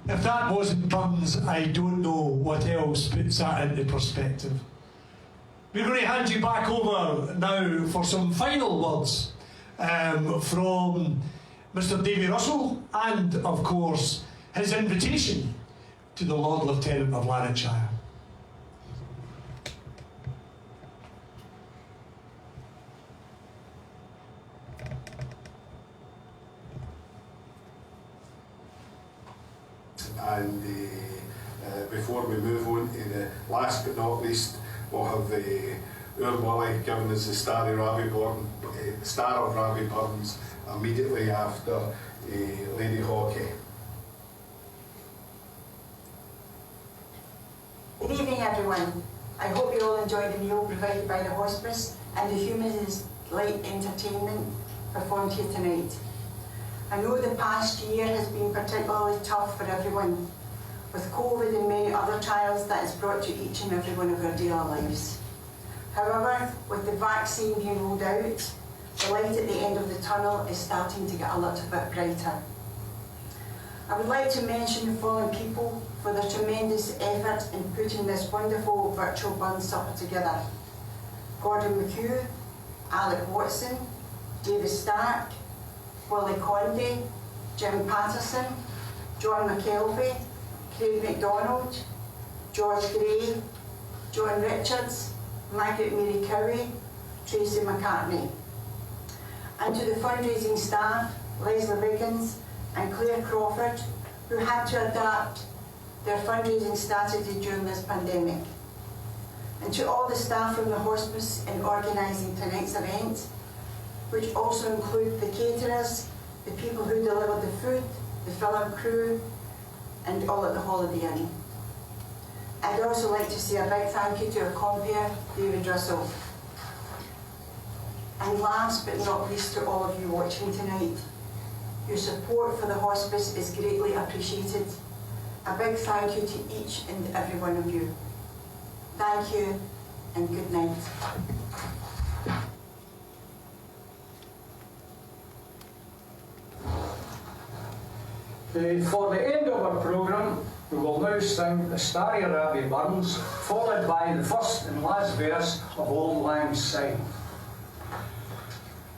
If that wasn't Burns, I don't know what else puts that into perspective. We're going to hand you back over now for some final words from Mr. Davy Russell and, of course, his invitation to the Lord Lieutenant of Lanarkshire. And before we move on to the last but not least, we'll have Willie giving us the Star of Rabbie Burns immediately after Lady Hockey. Good evening, everyone. I hope you all enjoyed the meal provided by the Hospice and the humorous light entertainment performed here tonight. I know the past year has been particularly tough for everyone, with COVID and many other trials that has brought to each and every one of our daily lives. However, with the vaccine being rolled out, the light at the end of the tunnel is starting to get a little bit brighter. I would like to mention the following people for their tremendous effort in putting this wonderful virtual Burns supper together: Gordon McHugh, Alec Watson, David Stark, Willie Condy, Jim Patterson, John McKelvey, Craig MacDonald, George Gray, John Richards, Margaret Mary Cowie, Tracy McCartney. And to the fundraising staff, Leslie Wiggins and Claire Crawford, who had to adapt their fundraising strategy during this pandemic. And to all the staff from the Hospice in organising tonight's event, which also include the caterers, the people who deliver the food, the film crew, and all at the Holiday Inn. I'd also like to say a big thank you to our compere, David Russell. And last but not least, to all of you watching tonight, your support for the Hospice is greatly appreciated. A big thank you to each and every one of you. Thank you and good night. For the end of our programme, we will now sing the Starry Rabbie Burns, followed by the first and last verse of Old Lang Syne.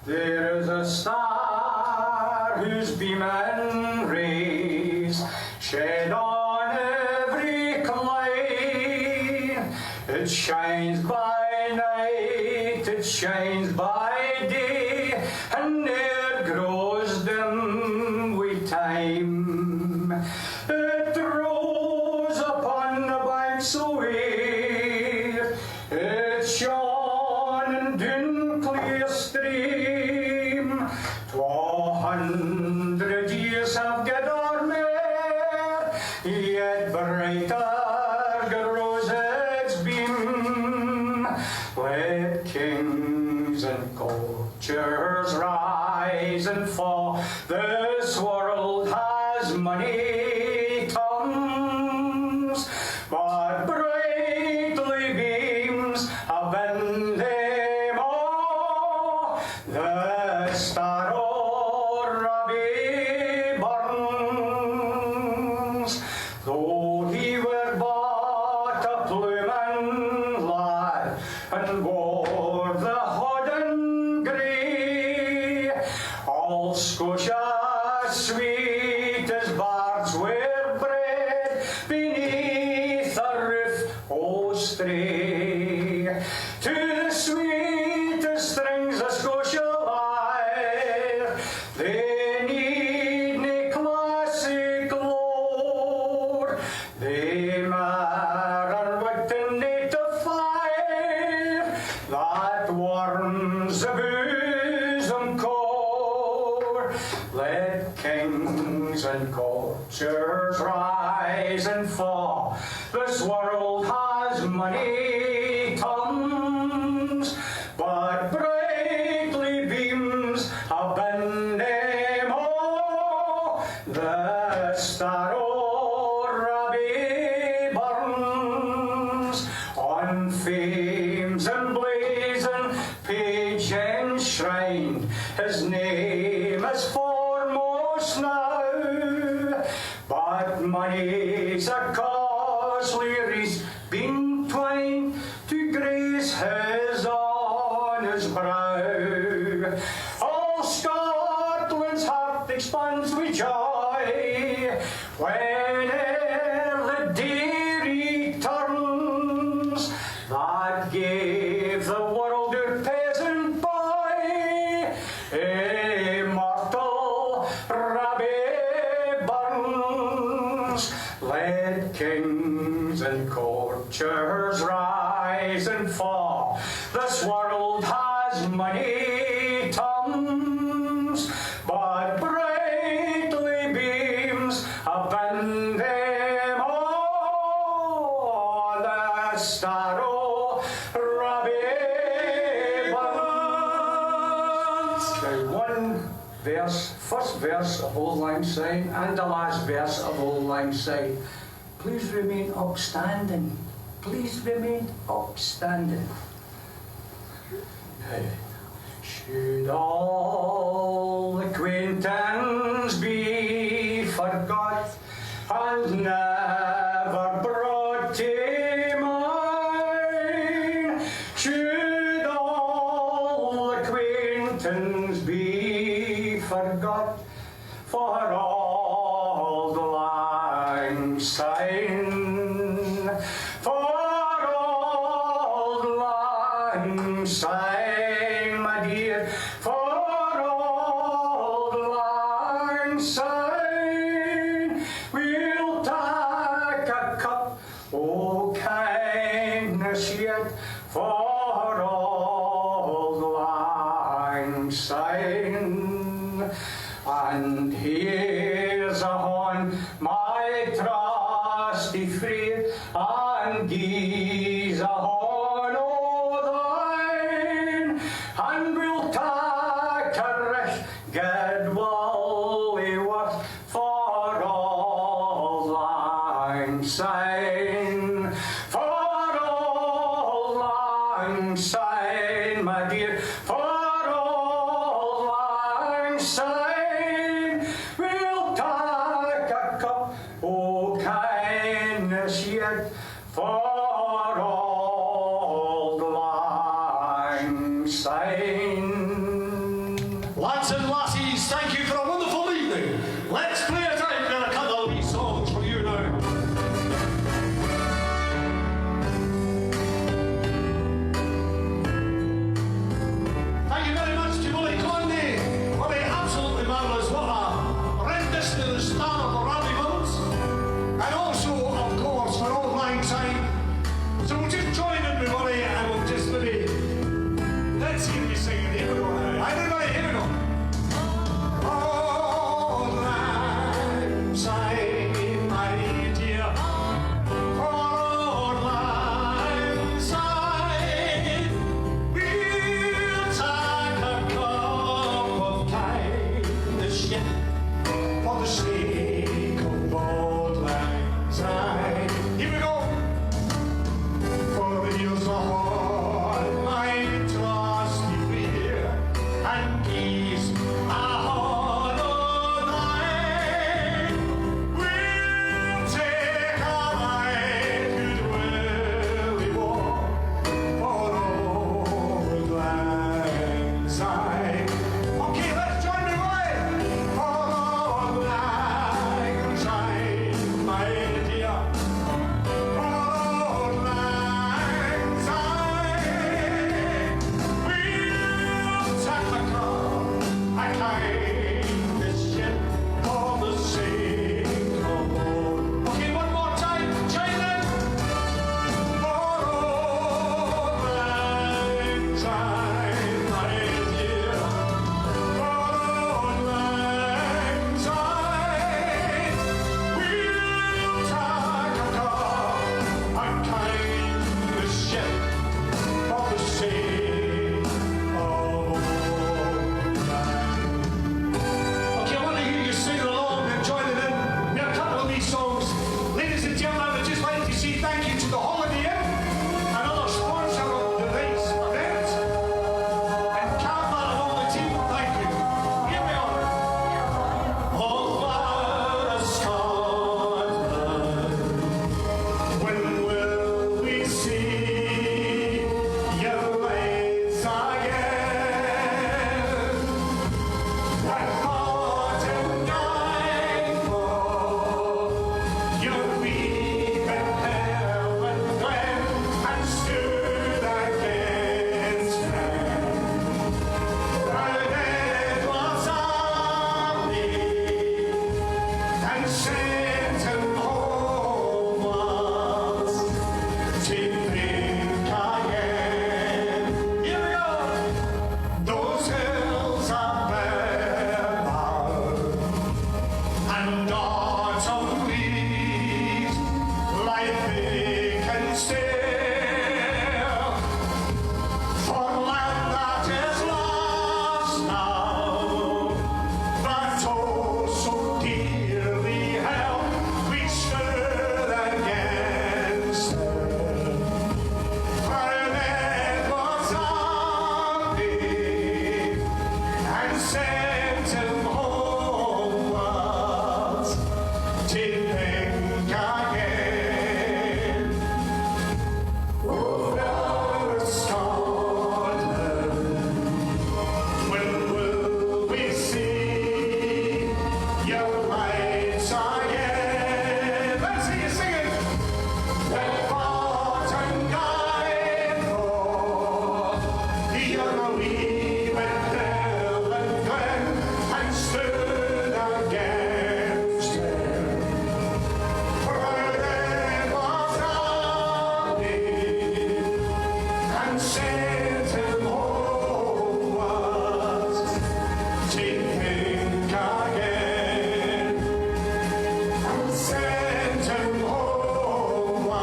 There is a star whose beaming rays shed on every clime. It shines by night, it shines by day, and ne'er grows dim with time. It rose upon the banks of Weir, it shone in dun clear stream. 200 years have gathered mere, yet brighter grows its beam. Let kings and cultures rise and fall, this world has many tongues, but brightly beams upon them all the Star of Rabbie Burns. Though he were but a pluming lad and wore the hodden grey, all Scotia sweet as bards were bred beneath a roof o' stray. To the sweetest strings of Scotia lyre, they need nae classic lore. They matter with the native fire that warms the bosom core. Let kings and cultures rise and fall, this world has many tongues, but brightly beams upon them all the Star of Rabbie Burns. On fame's emblazoned page enshrined, his name is for but money's a costly wreath been twined to grace his honour's brow. All Scotland's heart expands with joy whene'er the day returns that gave the world her peasant boy, immortal Rabbie Burns. Let kings and courtiers rise and fall, this world has many tongues, but brightly beams upon them all the star o' Rabbie Burns. Now one verse, first verse of Old Lang Syne and the last verse of Old Lang Syne. Please remain upstanding. Please remain upstanding. Should all acquaintance be forgot and never brought to mind, should all acquaintance be forgot for Auld Lang Syne, for Auld Lang Syne, my dear, for Auld Lang Syne, we'll take a cup o' kindness yet for Auld Lang Syne. And here's a horn, my trusty friend, and gies a horn o' thine, and we'll take a rich good woolly worth for Auld Lang Syne, for Auld Lang Syne, my dear, for Auld Lang Syne, we'll take a cup o' kindness yet for Auld Lang Syne. Lads and lassies, thank you for a wonderful evening. Let's play it out with a couple of wee songs for you now. Thank you very much to Willie Conley for the absolutely marvellous, what a rendition of the Star of the Rabbie Burns. And also, of course, for Auld Lang Syne, sent him homewards to think again. Here we go. Those hills are bare and autumn leaves lie vacant still, for land that is lost now, but oh so dearly held, we stood against it. For it was Andy and sent him homewards to think again. Over Scotland, when will we see your lights again? Let's see you sing it. When fought and died for your wee bit hill and glen, and stood against him. For it was Andy and sent him homewards to think again, and sent him homewards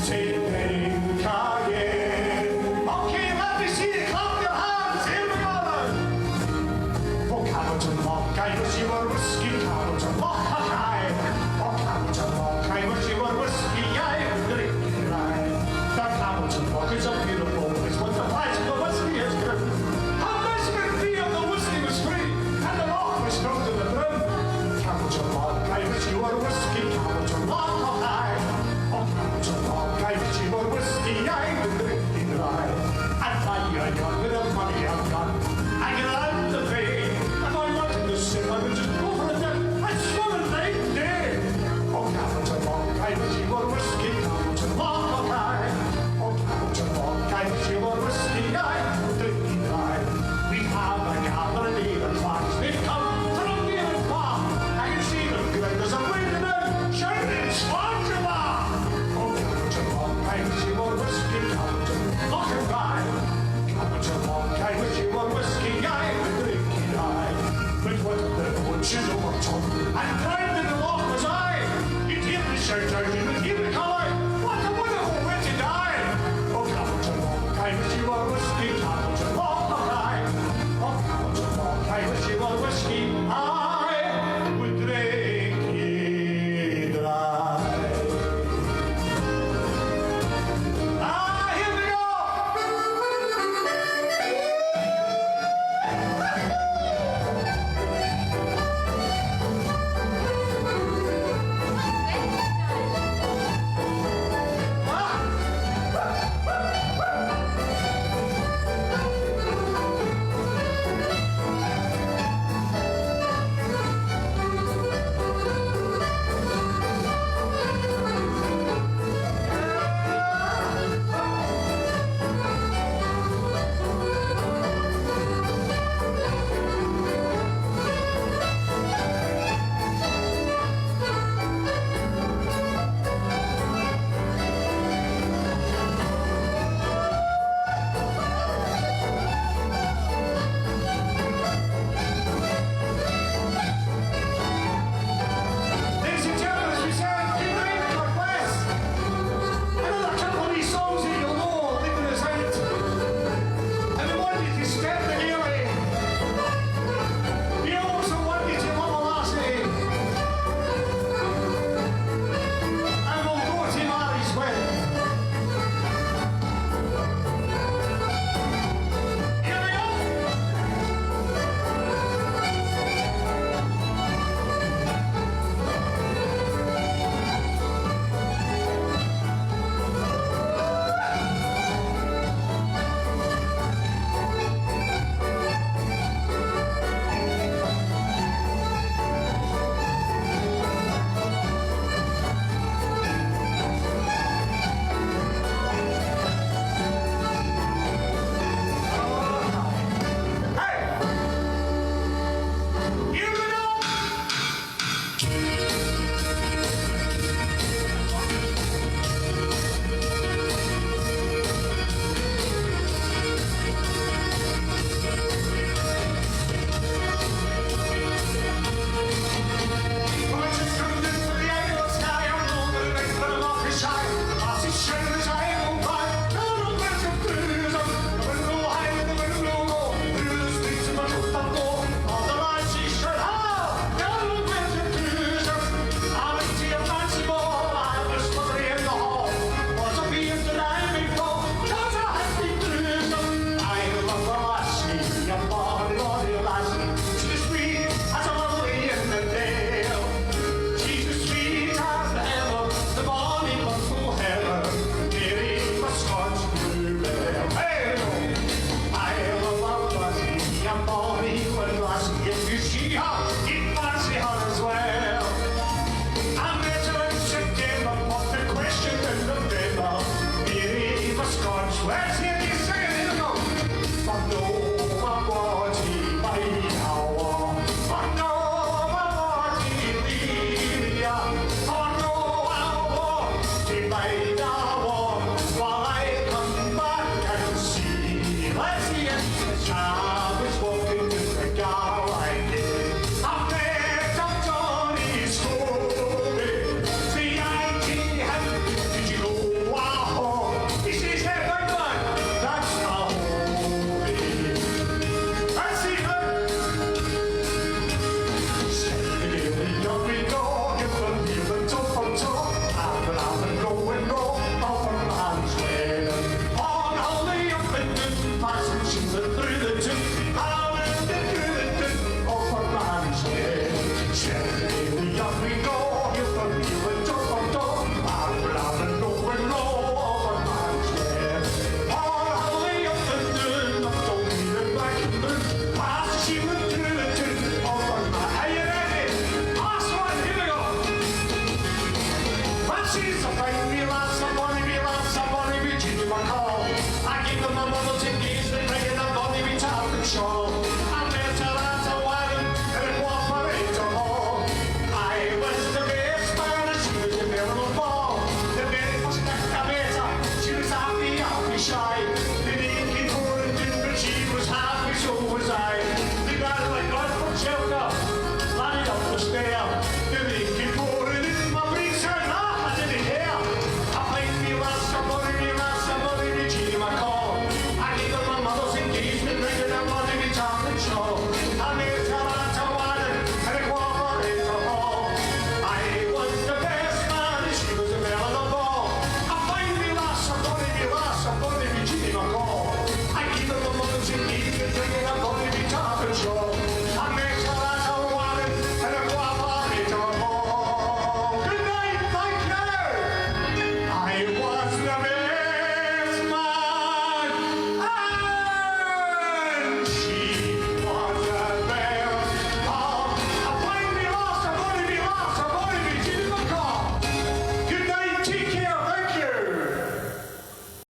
to think again. Okay, let me see you clap your hands. Here we go then. Oh, Hamilton Lock, I wish you were whiskey, Hamilton Lock, aye. Oh, Hamilton Lock, I wish you were whiskey, aye. Drinking aye. That Hamilton Lock is a beautiful place, but the price of the whiskey is grim. How nice would it be if the whiskey was free, and the lock was filled to the brim? Hamilton Lock, I wish you were whiskey, Hamilton Lock, aye. Oh, Hamilton Lock, I wish you were whiskey, aye. Drinking aye. And now I got rid of money I've got. I get out the bay. If I wanted to sing, I would just go for a dip and swim in night and day. Oh, Hamilton Lock, I wish you were whiskey, Hamilton Lock, aye. Oh, Hamilton Lock, I wish you were whiskey, aye. Drinking aye. We have a gathering day, the clocks, they've come from near and far. I can see them good as I'm waiting out, shouting, Spongebob! Oh, Hamilton Lock, I wish you were whiskey, Hamilton Lock, aye. Hamilton Lock, I wish you were whiskey, aye. Drinking aye. But what the butchers overtook and cried